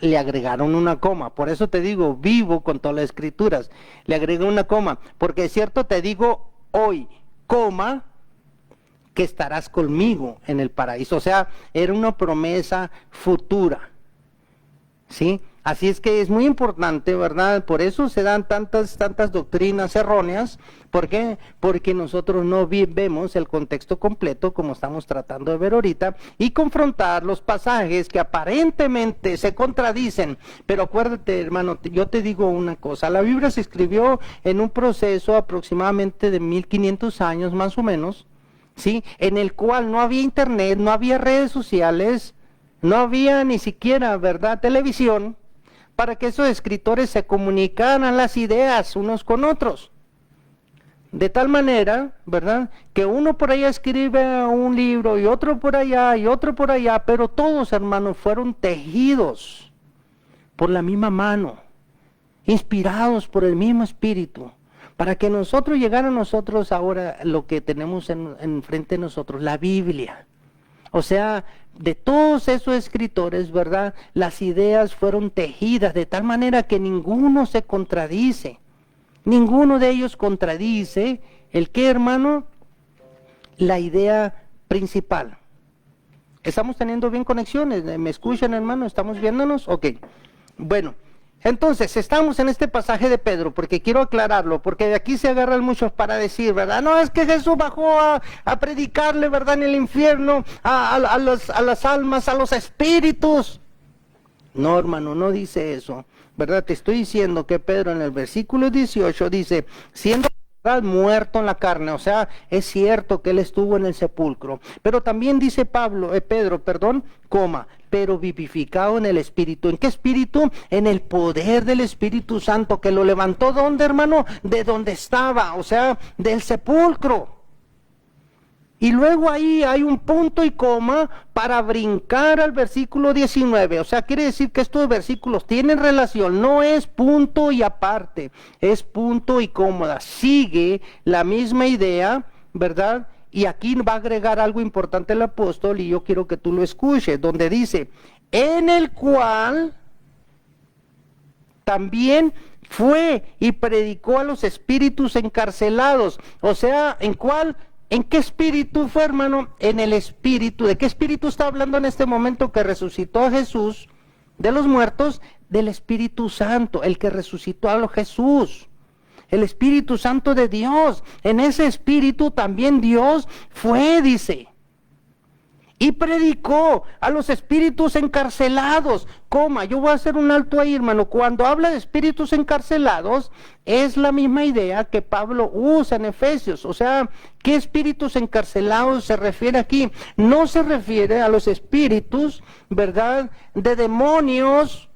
le agregaron una coma, por eso te digo, vivo con todas las escrituras, le agregó una coma, porque de cierto te digo hoy, que estarás conmigo en el paraíso. O sea, era una promesa futura, ¿sí? Así es que es muy importante, ¿verdad? Por eso se dan tantas doctrinas erróneas. ¿Por qué? Porque nosotros no vemos el contexto completo como estamos tratando de ver ahorita y confrontar los pasajes que aparentemente se contradicen. Pero acuérdate, hermano, yo te digo una cosa. La Biblia se escribió en un proceso aproximadamente de 1500 años más o menos, ¿sí?, en el cual no había internet, no había redes sociales, no había ni siquiera, ¿verdad?, televisión, para que esos escritores se comunicaran las ideas unos con otros. De tal manera, ¿verdad?, que uno por allá escribe un libro y otro por allá y otro por allá, pero todos, hermanos, fueron tejidos por la misma mano, inspirados por el mismo Espíritu, para que nosotros llegara a nosotros ahora lo que tenemos en frente de nosotros, la Biblia. O sea, de todos esos escritores, ¿verdad?, las ideas fueron tejidas de tal manera que ninguno se contradice. Ninguno de ellos contradice el que, hermano, la idea principal. ¿Estamos teniendo bien conexiones? ¿Me escuchan, hermano? ¿Estamos viéndonos? Ok. Bueno, entonces estamos en este pasaje de Pedro, porque quiero aclararlo, porque de aquí se agarran muchos para decir, ¿verdad? No, es que Jesús bajó a predicarle, ¿verdad?, en el infierno a las almas, a los espíritus. No, hermano, no dice eso, ¿verdad? Te estoy diciendo que Pedro en el versículo 18 dice, siendo muerto en la carne, o sea, es cierto que él estuvo en el sepulcro, pero también dice Pedro, pero vivificado en el Espíritu. ¿En qué Espíritu? En el poder del Espíritu Santo, que lo levantó, ¿dónde, hermano? De donde estaba, o sea, del sepulcro. Y luego ahí hay un punto y coma para brincar al versículo 19. O sea, quiere decir que estos versículos tienen relación. No es punto y aparte, es punto y coma. Sigue la misma idea, ¿verdad? Y aquí va a agregar algo importante el apóstol y yo quiero que tú lo escuches, donde dice, en el cual también fue y predicó a los espíritus encarcelados. O sea, ¿en cuál? ¿En qué espíritu fue, hermano? En el espíritu. ¿De qué espíritu está hablando en este momento que resucitó a Jesús de los muertos? Del Espíritu Santo, el que resucitó a Jesús. El Espíritu Santo de Dios. En ese espíritu también Dios fue, dice. Y predicó a los espíritus encarcelados. Yo voy a hacer un alto ahí, hermano. Cuando habla de espíritus encarcelados, es la misma idea que Pablo usa en Efesios. O sea, ¿qué espíritus encarcelados se refiere aquí? No se refiere a los espíritus, ¿verdad?, de demonios,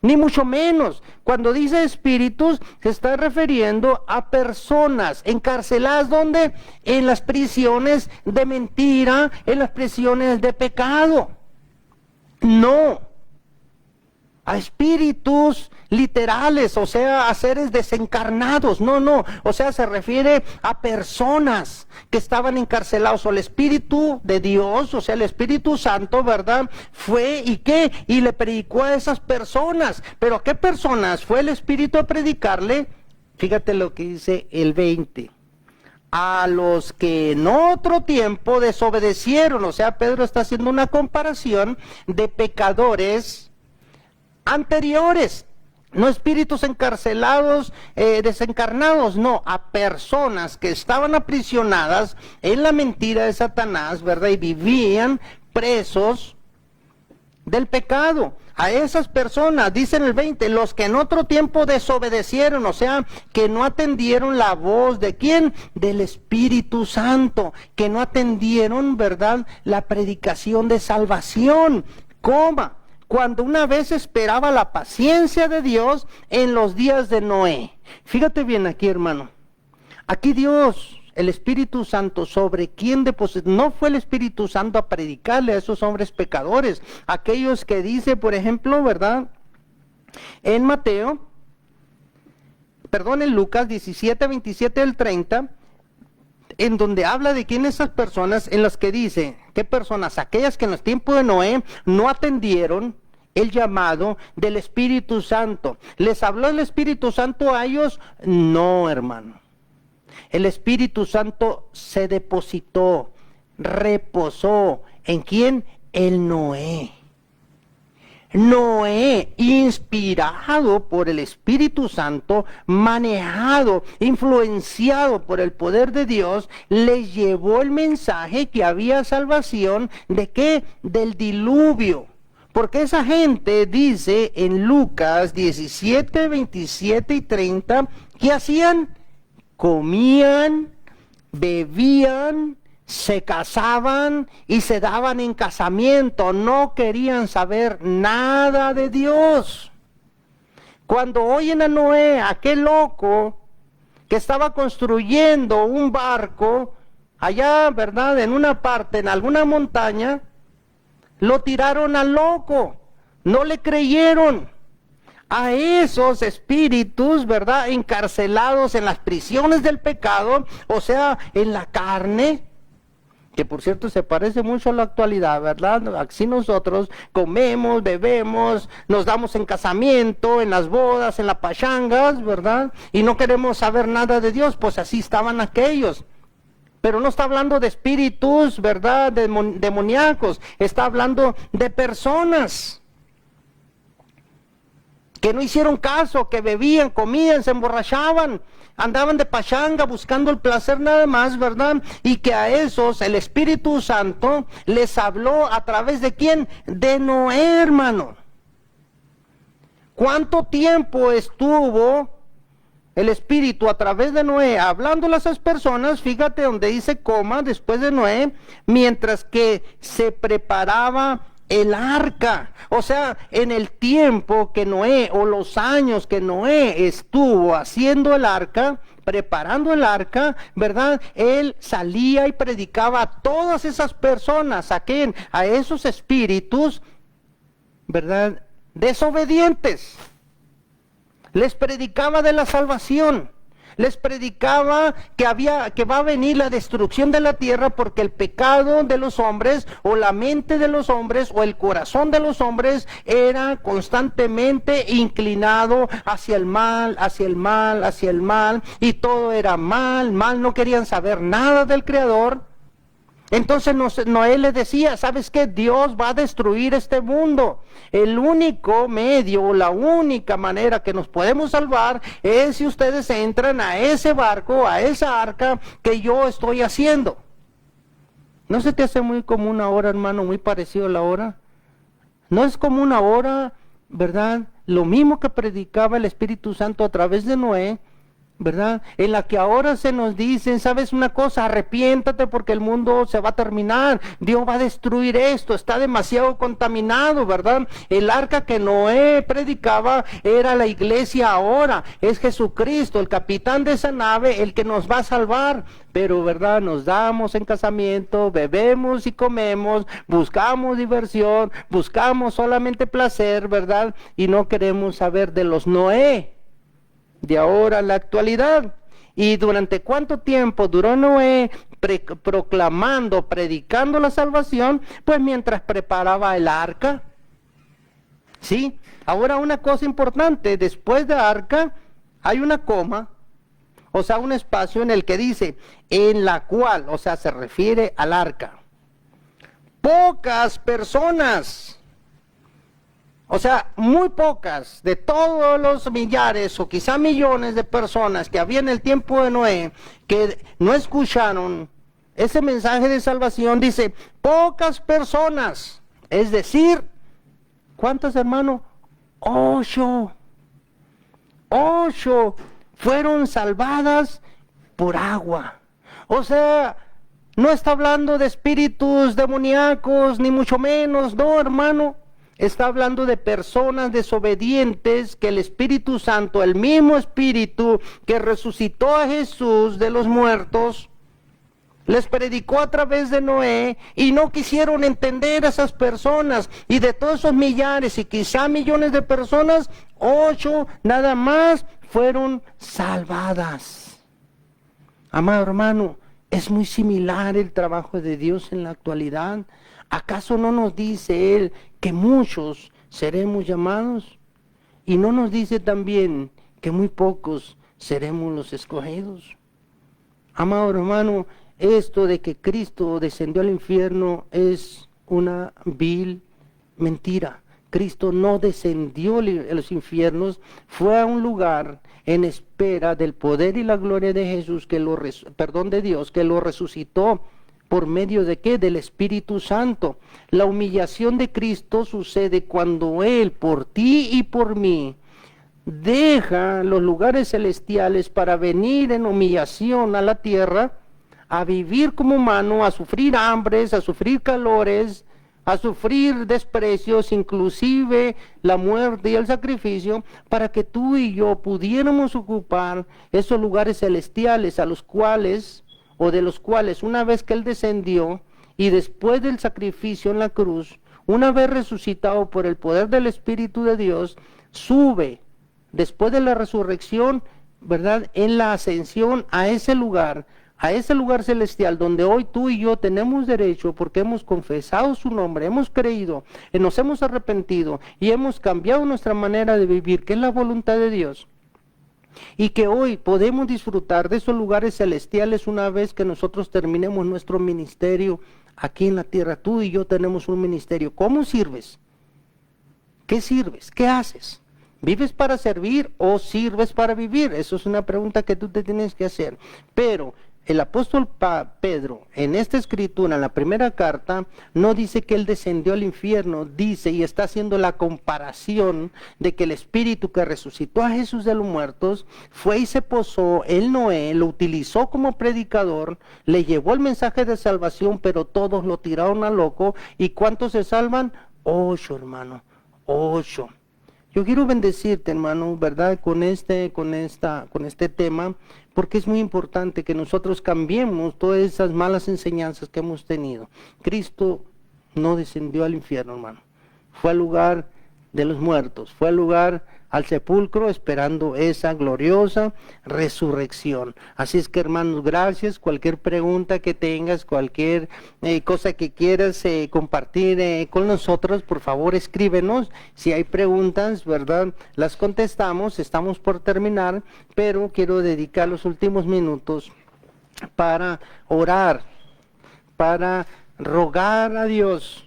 ni mucho menos. Cuando dice espíritus, se está refiriendo a personas encarceladas, ¿dónde? En las prisiones de mentira, en las prisiones de pecado. No a espíritus literales, o sea, a seres desencarnados. No, o sea, se refiere a personas que estaban encarcelados, o el Espíritu de Dios, o sea, el Espíritu Santo, ¿verdad? Fue, ¿y qué? Y le predicó a esas personas. ¿Pero a qué personas fue el Espíritu a predicarle? Fíjate lo que dice el 20. A los que en otro tiempo desobedecieron. O sea, Pedro está haciendo una comparación de pecadores anteriores, no espíritus encarcelados, desencarnados, no, a personas que estaban aprisionadas en la mentira de Satanás, ¿verdad? Y vivían presos del pecado. A esas personas, dicen el 20, los que en otro tiempo desobedecieron, o sea, que no atendieron la voz de ¿quién? Del Espíritu Santo, que no atendieron, ¿verdad?, la predicación de salvación, cuando una vez esperaba la paciencia de Dios en los días de Noé. Fíjate bien aquí, hermano. Aquí Dios, el Espíritu Santo, sobre quién depositó. No fue el Espíritu Santo a predicarle a esos hombres pecadores. Aquellos que dice, por ejemplo, ¿verdad?, en Lucas 17, 27 al 30, en donde habla de quién esas personas, en las que dice, ¿qué personas? Aquellas que en los tiempos de Noé no atendieron el llamado del Espíritu Santo. ¿Les habló el Espíritu Santo a ellos? No, hermano. El Espíritu Santo se depositó, reposó. ¿En quién? En Noé. Noé, inspirado por el Espíritu Santo, manejado, influenciado por el poder de Dios, les llevó el mensaje que había salvación. ¿De qué? Del diluvio. Porque esa gente dice en Lucas 17, 27 y 30, ¿qué hacían? Comían, bebían, se casaban y se daban en casamiento. No querían saber nada de Dios. Cuando oyen a Noé, aquel loco que estaba construyendo un barco allá, ¿verdad?, en una parte, en alguna montaña, lo tiraron al loco, no le creyeron. A esos espíritus, ¿verdad?, encarcelados en las prisiones del pecado, o sea, en la carne, que por cierto se parece mucho a la actualidad, ¿verdad? Así nosotros comemos, bebemos, nos damos en casamiento, en las bodas, en las pachangas, ¿verdad? Y no queremos saber nada de Dios, pues así estaban aquellos. Pero no está hablando de espíritus, ¿verdad?, demoníacos, está hablando de personas que no hicieron caso, que bebían, comían, se emborrachaban, andaban de pachanga buscando el placer nada más, ¿verdad? Y que a esos el Espíritu Santo les habló a través de ¿quién? De Noé, hermano. ¿Cuánto tiempo estuvo el Espíritu a través de Noé hablando a esas personas? Fíjate donde dice coma, después de Noé, mientras que se preparaba el arca. O sea, en el tiempo que Noé, o los años que Noé estuvo haciendo el arca, preparando el arca, ¿verdad? Él salía y predicaba a todas esas personas, ¿a quién? A esos espíritus, ¿verdad? Desobedientes. Les predicaba de la salvación. Les predicaba que va a venir la destrucción de la tierra porque el pecado de los hombres, o la mente de los hombres, o el corazón de los hombres era constantemente inclinado hacia el mal, hacia el mal, hacia el mal, y todo era mal, no querían saber nada del Creador. Entonces Noé le decía, ¿sabes qué? Dios va a destruir este mundo. El único medio, la única manera que nos podemos salvar es si ustedes entran a ese barco, a esa arca que yo estoy haciendo. ¿No se te hace muy común ahora, hermano, muy parecido a la hora? ¿No es como una hora, verdad? Lo mismo que predicaba el Espíritu Santo a través de Noé, ¿verdad? En la que ahora se nos dicen, ¿sabes una cosa? Arrepiéntate porque el mundo se va a terminar, Dios va a destruir esto, está demasiado contaminado, ¿verdad? El arca que Noé predicaba era la iglesia ahora, es Jesucristo, el capitán de esa nave, el que nos va a salvar. Pero, ¿verdad? Nos damos en casamiento, bebemos y comemos, buscamos diversión, buscamos solamente placer, ¿verdad? Y no queremos saber de los Noé de ahora en la actualidad. ¿Y durante cuánto tiempo duró Noé proclamando, predicando la salvación? Pues mientras preparaba el arca. ¿Sí? Ahora una cosa importante, después de arca hay una coma, o sea, un espacio en el que dice, en la cual, o sea, se refiere al arca. Pocas personas, o sea, muy pocas de todos los millares o quizá millones de personas que había en el tiempo de Noé que no escucharon ese mensaje de salvación, dice, pocas personas, es decir, ¿cuántas, hermano? 8 fueron salvadas por agua. O sea, no está hablando de espíritus demoníacos, ni mucho menos, no, hermano. Está hablando de personas desobedientes que el Espíritu Santo, el mismo Espíritu que resucitó a Jesús de los muertos, les predicó a través de Noé y no quisieron entender a esas personas. Y de todos esos millares y quizá millones de personas, 8 nada más fueron salvadas. Amado hermano, es muy similar el trabajo de Dios en la actualidad. ¿Acaso no nos dice Él que muchos seremos llamados? ¿Y no nos dice también que muy pocos seremos los escogidos? Amado hermano, esto de que Cristo descendió al infierno es una vil mentira. Cristo no descendió a los infiernos, fue a un lugar en espera del poder y la gloria de Jesús, de Dios, que lo resucitó. ¿Por medio de qué? Del Espíritu Santo. La humillación de Cristo sucede cuando Él, por ti y por mí, deja los lugares celestiales para venir en humillación a la tierra, a vivir como humano, a sufrir hambres, a sufrir calores, a sufrir desprecios, inclusive la muerte y el sacrificio, para que tú y yo pudiéramos ocupar esos lugares celestiales a los cuales, o de los cuales una vez que Él descendió y después del sacrificio en la cruz, una vez resucitado por el poder del Espíritu de Dios, sube después de la resurrección, ¿verdad? En la ascensión a ese lugar celestial donde hoy tú y yo tenemos derecho porque hemos confesado su nombre, hemos creído, nos hemos arrepentido y hemos cambiado nuestra manera de vivir, que es la voluntad de Dios. Y que hoy podemos disfrutar de esos lugares celestiales una vez que nosotros terminemos nuestro ministerio aquí en la tierra. Tú y yo tenemos un ministerio. ¿Cómo sirves? ¿Qué sirves? ¿Qué haces? ¿Vives para servir o sirves para vivir? Eso es una pregunta que tú te tienes que hacer. Pero el apóstol Pedro, en esta escritura, en la primera carta, no dice que él descendió al infierno, dice y está haciendo la comparación de que el Espíritu que resucitó a Jesús de los muertos fue y se posó en Noé, lo utilizó como predicador, le llevó el mensaje de salvación, pero todos lo tiraron a loco. ¿Y cuántos se salvan? 8, hermano, 8. Yo quiero bendecirte, hermano, ¿verdad? Con este tema, porque es muy importante que nosotros cambiemos todas esas malas enseñanzas que hemos tenido. Cristo no descendió al infierno, hermano. Fue al lugar de los muertos, fue al lugar, al sepulcro, esperando esa gloriosa resurrección. Así es que, hermanos, gracias. Cualquier pregunta que tengas, cualquier cosa que quieras compartir con nosotros, por favor escríbenos. Si hay preguntas, ¿verdad?, las contestamos. Estamos por terminar, pero quiero dedicar los últimos minutos para orar, para rogar a Dios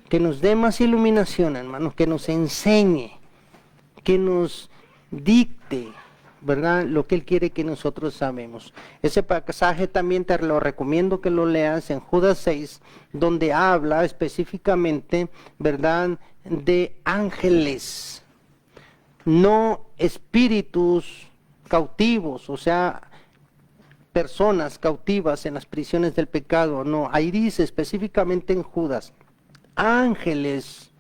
que nos dé más iluminación, hermanos, que nos enseñe, que nos dicte, ¿verdad?, lo que Él quiere que nosotros sabemos. Ese pasaje también te lo recomiendo que lo leas en Judas 6, donde habla específicamente, ¿verdad?, de ángeles, no espíritus cautivos, o sea, personas cautivas en las prisiones del pecado. No, ahí dice específicamente en Judas, ángeles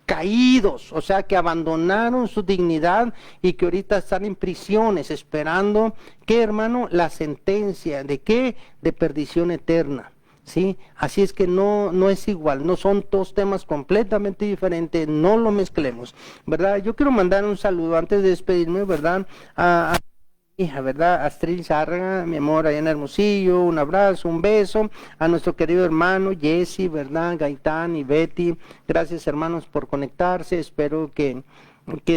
caídos, o sea, que abandonaron su dignidad y que ahorita están en prisiones esperando, ¿qué, hermano? La sentencia, ¿de qué? De perdición eterna, ¿sí? Así es que no es igual, no son dos temas completamente diferentes, no lo mezclemos, ¿verdad? Yo quiero mandar un saludo antes de despedirme, ¿verdad?, a hija, ¿verdad? Astrid Zárraga, mi amor, allá en Hermosillo, un abrazo, un beso, a nuestro querido hermano Jesse, ¿verdad?, Gaitán y Betty, gracias, hermanos, por conectarse. Espero que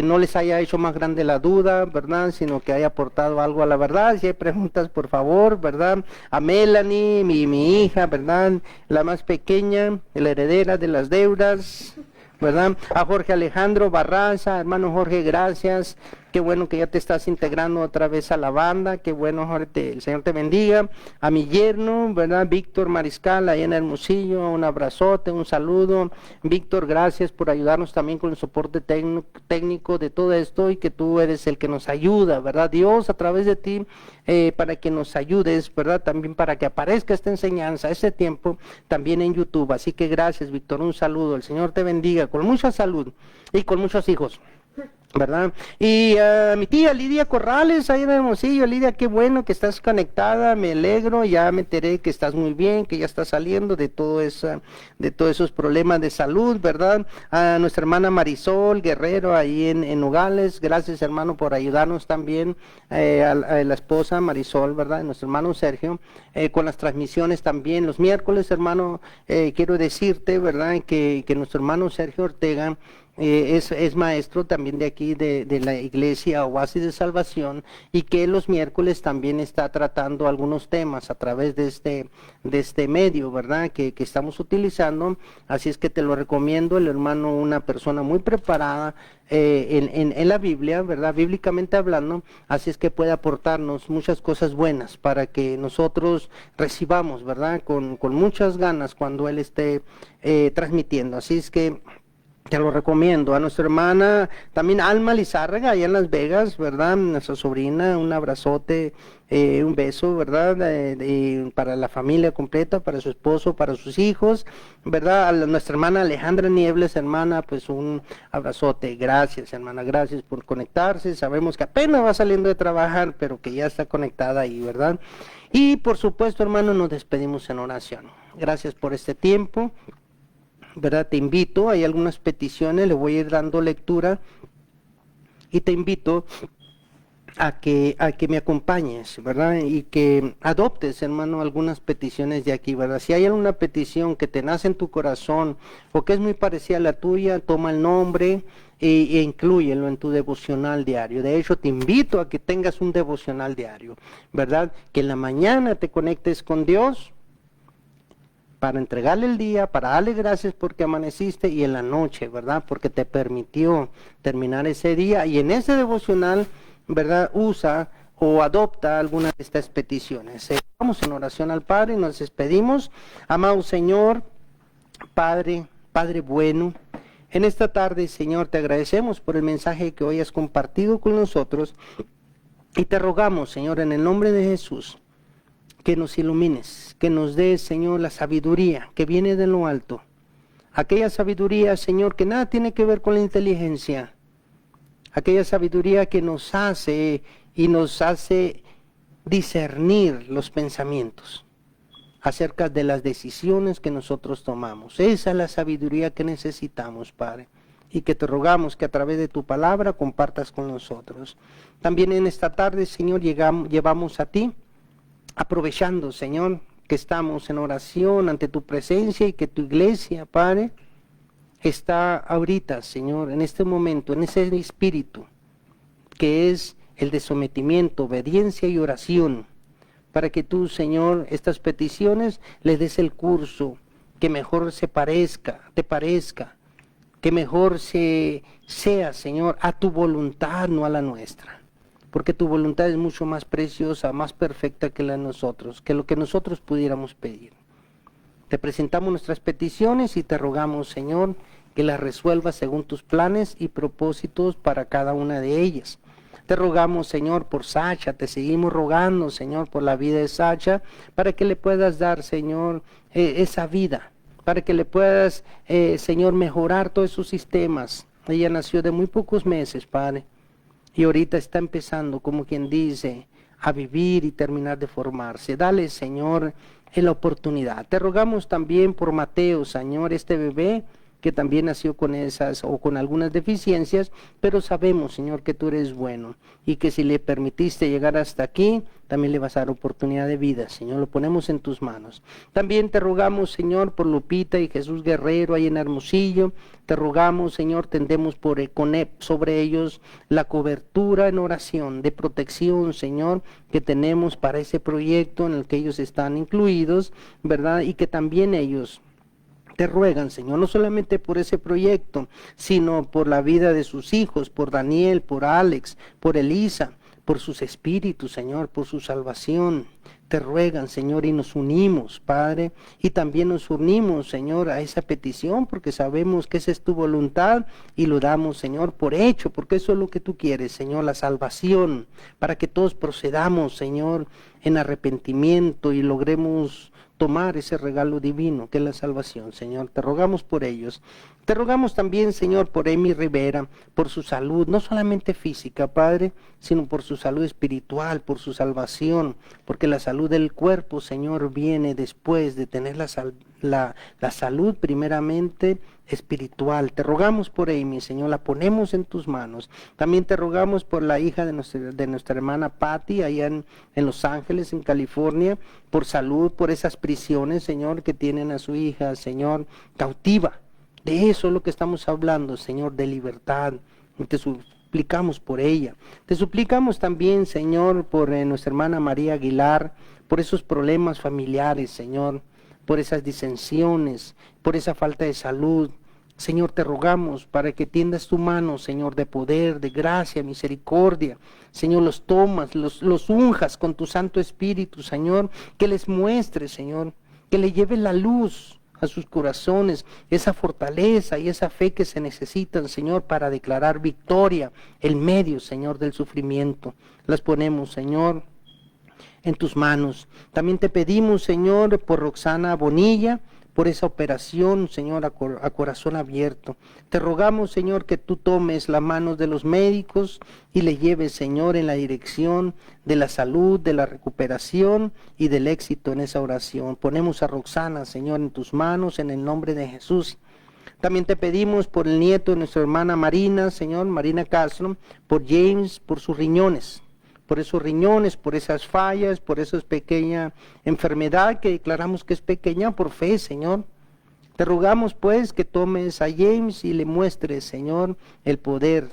no les haya hecho más grande la duda, ¿verdad?, sino que haya aportado algo a la verdad. Si hay preguntas, por favor, ¿verdad? A Melanie, mi hija, ¿verdad?, la más pequeña, la heredera de las deudas, ¿verdad? A Jorge Alejandro Barraza, hermano Jorge, gracias. Qué bueno que ya te estás integrando otra vez a la banda. Qué bueno, Jorge, el Señor te bendiga. A mi yerno, ¿verdad?, Víctor Mariscal, allá en Hermosillo, un abrazote, un saludo. Víctor, gracias por ayudarnos también con el soporte técnico de todo esto, y que tú eres el que nos ayuda, ¿verdad? Dios, a través de ti, para que nos ayudes, ¿verdad? También para que aparezca esta enseñanza, ese tiempo, también en YouTube. Así que gracias, Víctor, un saludo. El Señor te bendiga con mucha salud y con muchos hijos, ¿verdad? Y mi tía Lidia Corrales, ahí en Hermosillo. Lidia, qué bueno que estás conectada, me alegro, ya me enteré que estás muy bien, que ya estás saliendo de todos esos problemas de salud, ¿verdad? A nuestra hermana Marisol Guerrero, ahí en Nogales, gracias, hermano, por ayudarnos también, a la esposa Marisol, ¿verdad? Nuestro hermano Sergio, con las transmisiones también, los miércoles, hermano, quiero decirte, ¿verdad?, que nuestro hermano Sergio Ortega es maestro también de aquí de la iglesia Oasis de Salvación, y que los miércoles también está tratando algunos temas a través de este medio, ¿verdad?, que estamos utilizando. Así es que te lo recomiendo. El hermano, una persona muy preparada en la Biblia, ¿verdad?, bíblicamente hablando. Así es que puede aportarnos muchas cosas buenas para que nosotros recibamos, ¿verdad?, con muchas ganas cuando él esté transmitiendo. Así es que te lo recomiendo. A nuestra hermana también Alma Lizárraga, allá en Las Vegas, ¿verdad?, nuestra sobrina, un abrazote, un beso, ¿verdad?, para la familia completa, para su esposo, para sus hijos, ¿verdad? A nuestra hermana Alejandra Niebles, hermana, pues un abrazote. Gracias, hermana, gracias por conectarse. Sabemos que apenas va saliendo de trabajar, pero que ya está conectada ahí, ¿verdad? Y por supuesto, hermano, nos despedimos en oración. Gracias por este tiempo, ¿verdad? Te invito, hay algunas peticiones, le voy a ir dando lectura, y te invito a que me acompañes, ¿verdad? Y que adoptes, hermano, algunas peticiones de aquí, ¿verdad? Si hay alguna petición que te nace en tu corazón o que es muy parecida a la tuya, toma el nombre e inclúyelo en tu devocional diario. De hecho, te invito a que tengas un devocional diario, ¿verdad? Que en la mañana te conectes con Dios para entregarle el día, para darle gracias porque amaneciste, y en la noche, ¿verdad?, porque te permitió terminar ese día. Y en ese devocional, ¿verdad?, usa o adopta alguna de estas peticiones. Vamos en oración al Padre y nos despedimos. Amado Señor, Padre bueno, en esta tarde, Señor, te agradecemos por el mensaje que hoy has compartido con nosotros y te rogamos, Señor, en el nombre de Jesús, que nos ilumines, que nos des, Señor, la sabiduría que viene de lo alto. Aquella sabiduría, Señor, que nada tiene que ver con la inteligencia. Aquella sabiduría que nos hace discernir los pensamientos acerca de las decisiones que nosotros tomamos. Esa es la sabiduría que necesitamos, Padre, y que te rogamos que a través de tu palabra compartas con nosotros. También en esta tarde, Señor, llevamos a ti, aprovechando, Señor, que estamos en oración ante tu presencia y que tu iglesia, Padre, está ahorita, Señor, en este momento, en ese espíritu que es el de sometimiento, obediencia y oración, para que tú, Señor, estas peticiones les des el curso que mejor te parezca, que mejor sea, Señor, a tu voluntad, no a la nuestra, porque tu voluntad es mucho más preciosa, más perfecta que la de nosotros, que lo que nosotros pudiéramos pedir. Te presentamos nuestras peticiones y te rogamos, Señor, que las resuelvas según tus planes y propósitos para cada una de ellas. Te rogamos, Señor, por Sacha, te seguimos rogando, Señor, por la vida de Sacha, para que le puedas dar, Señor, esa vida, para que le puedas, Señor, mejorar todos sus sistemas. Ella nació de muy pocos meses, Padre, y ahorita está empezando, como quien dice, a vivir y terminar de formarse. Dale, Señor, la oportunidad. Te rogamos también por Mateo, Señor, este bebé que también nació con esas o con algunas deficiencias, pero sabemos, Señor, que tú eres bueno y que si le permitiste llegar hasta aquí, también le vas a dar oportunidad de vida, Señor, lo ponemos en tus manos. También te rogamos, Señor, por Lupita y Jesús Guerrero ahí en Hermosillo, te rogamos, Señor, tendemos sobre ellos la cobertura en oración, de protección, Señor, que tenemos para ese proyecto en el que ellos están incluidos, ¿verdad? Y que también ellos te ruegan, Señor, no solamente por ese proyecto, sino por la vida de sus hijos, por Daniel, por Alex, por Elisa, por sus espíritus, Señor, por su salvación. Te ruegan, Señor, y nos unimos, Padre, y también nos unimos, Señor, a esa petición, porque sabemos que esa es tu voluntad, y lo damos, Señor, por hecho, porque eso es lo que tú quieres, Señor, la salvación, para que todos procedamos, Señor, en arrepentimiento y logremos tomar ese regalo divino que es la salvación, Señor. Te rogamos por ellos. Te rogamos también, Señor, por Emi Rivera, por su salud, no solamente física, Padre, sino por su salud espiritual, por su salvación, porque la salud del cuerpo, Señor, viene después de tener la salud primeramente espiritual. Te rogamos por Amy, Señor, la ponemos en tus manos. También te rogamos por la hija de nuestra hermana Patty, allá en Los Ángeles, en California, por salud, por esas prisiones, Señor, que tienen a su hija, Señor, cautiva. De eso es lo que estamos hablando, Señor, de libertad. Te suplicamos por ella. Te suplicamos también, Señor, por nuestra hermana María Aguilar, por esos problemas familiares, Señor, por esas disensiones, por esa falta de salud. Señor, te rogamos para que tiendas tu mano, Señor, de poder, de gracia, misericordia. Señor, los tomas, los unjas con tu Santo Espíritu, Señor, que les muestres, Señor, que le lleves la luz a sus corazones, esa fortaleza y esa fe que se necesitan, Señor, para declarar victoria en medio, Señor, del sufrimiento. Las ponemos, Señor, en tus manos. También te pedimos, Señor, por Roxana Bonilla, por esa operación, Señor, a corazón abierto. Te rogamos, Señor, que tú tomes la mano de los médicos y le lleves, Señor, en la dirección de la salud, de la recuperación y del éxito en esa oración. Ponemos a Roxana, Señor, en tus manos, en el nombre de Jesús. También te pedimos por el nieto de nuestra hermana Marina, Señor, Marina Castro, por James, por sus riñones, por esas fallas, por esa pequeña enfermedad que declaramos que es pequeña por fe, Señor. Te rogamos, pues, que tomes a James y le muestres, Señor, el poder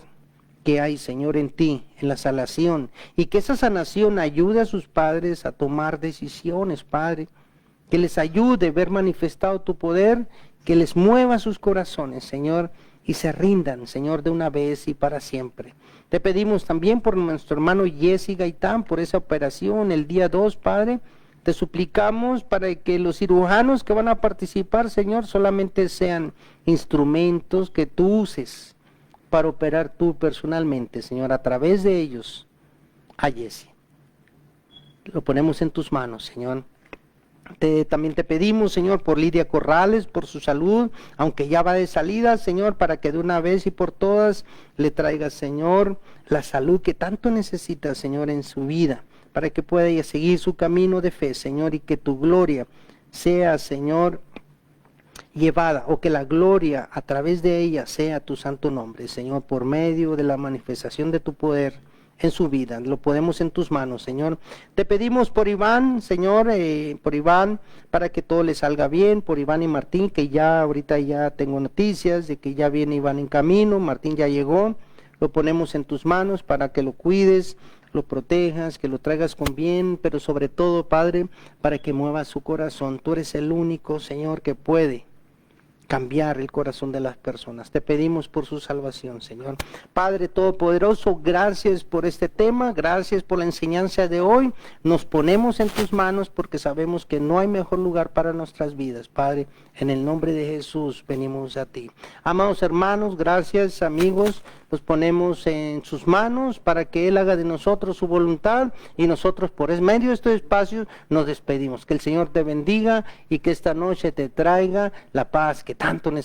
que hay, Señor, en ti, en la sanación, y que esa sanación ayude a sus padres a tomar decisiones, Padre, que les ayude a ver manifestado tu poder, que les mueva sus corazones, Señor, y se rindan, Señor, de una vez y para siempre. Te pedimos también por nuestro hermano Jesse Gaitán, por esa operación el día 2, Padre. Te suplicamos para que los cirujanos que van a participar, Señor, solamente sean instrumentos que tú uses para operar tú personalmente, Señor, a través de ellos, a Jesse. Lo ponemos en tus manos, Señor. También te pedimos, Señor, por Lidia Corrales, por su salud, aunque ya va de salida, Señor, para que de una vez y por todas le traigas, Señor, la salud que tanto necesita, Señor, en su vida, para que pueda ella seguir su camino de fe, Señor, y que tu gloria sea, Señor, llevada, o que la gloria a través de ella sea tu santo nombre, Señor, por medio de la manifestación de tu poder en su vida. Lo ponemos en tus manos, Señor. Te pedimos por Iván, Señor, por Iván, para que todo le salga bien, por Iván y Martín, que ya ahorita ya tengo noticias de que ya viene Iván en camino, Martín ya llegó. Lo ponemos en tus manos para que lo cuides, lo protejas, que lo traigas con bien, pero sobre todo, Padre, para que muevas su corazón. Tú eres el único, Señor, que puede cambiar el corazón de las personas. Te pedimos por su salvación, Señor. Padre Todopoderoso, gracias por este tema, gracias por la enseñanza de hoy. Nos ponemos en tus manos porque sabemos que no hay mejor lugar para nuestras vidas. Padre, en el nombre de Jesús venimos a ti. Amados hermanos, gracias amigos, los ponemos en sus manos para que Él haga de nosotros su voluntad y nosotros por medio de estos espacios nos despedimos. Que el Señor te bendiga y que esta noche te traiga la paz que tanto necesitas.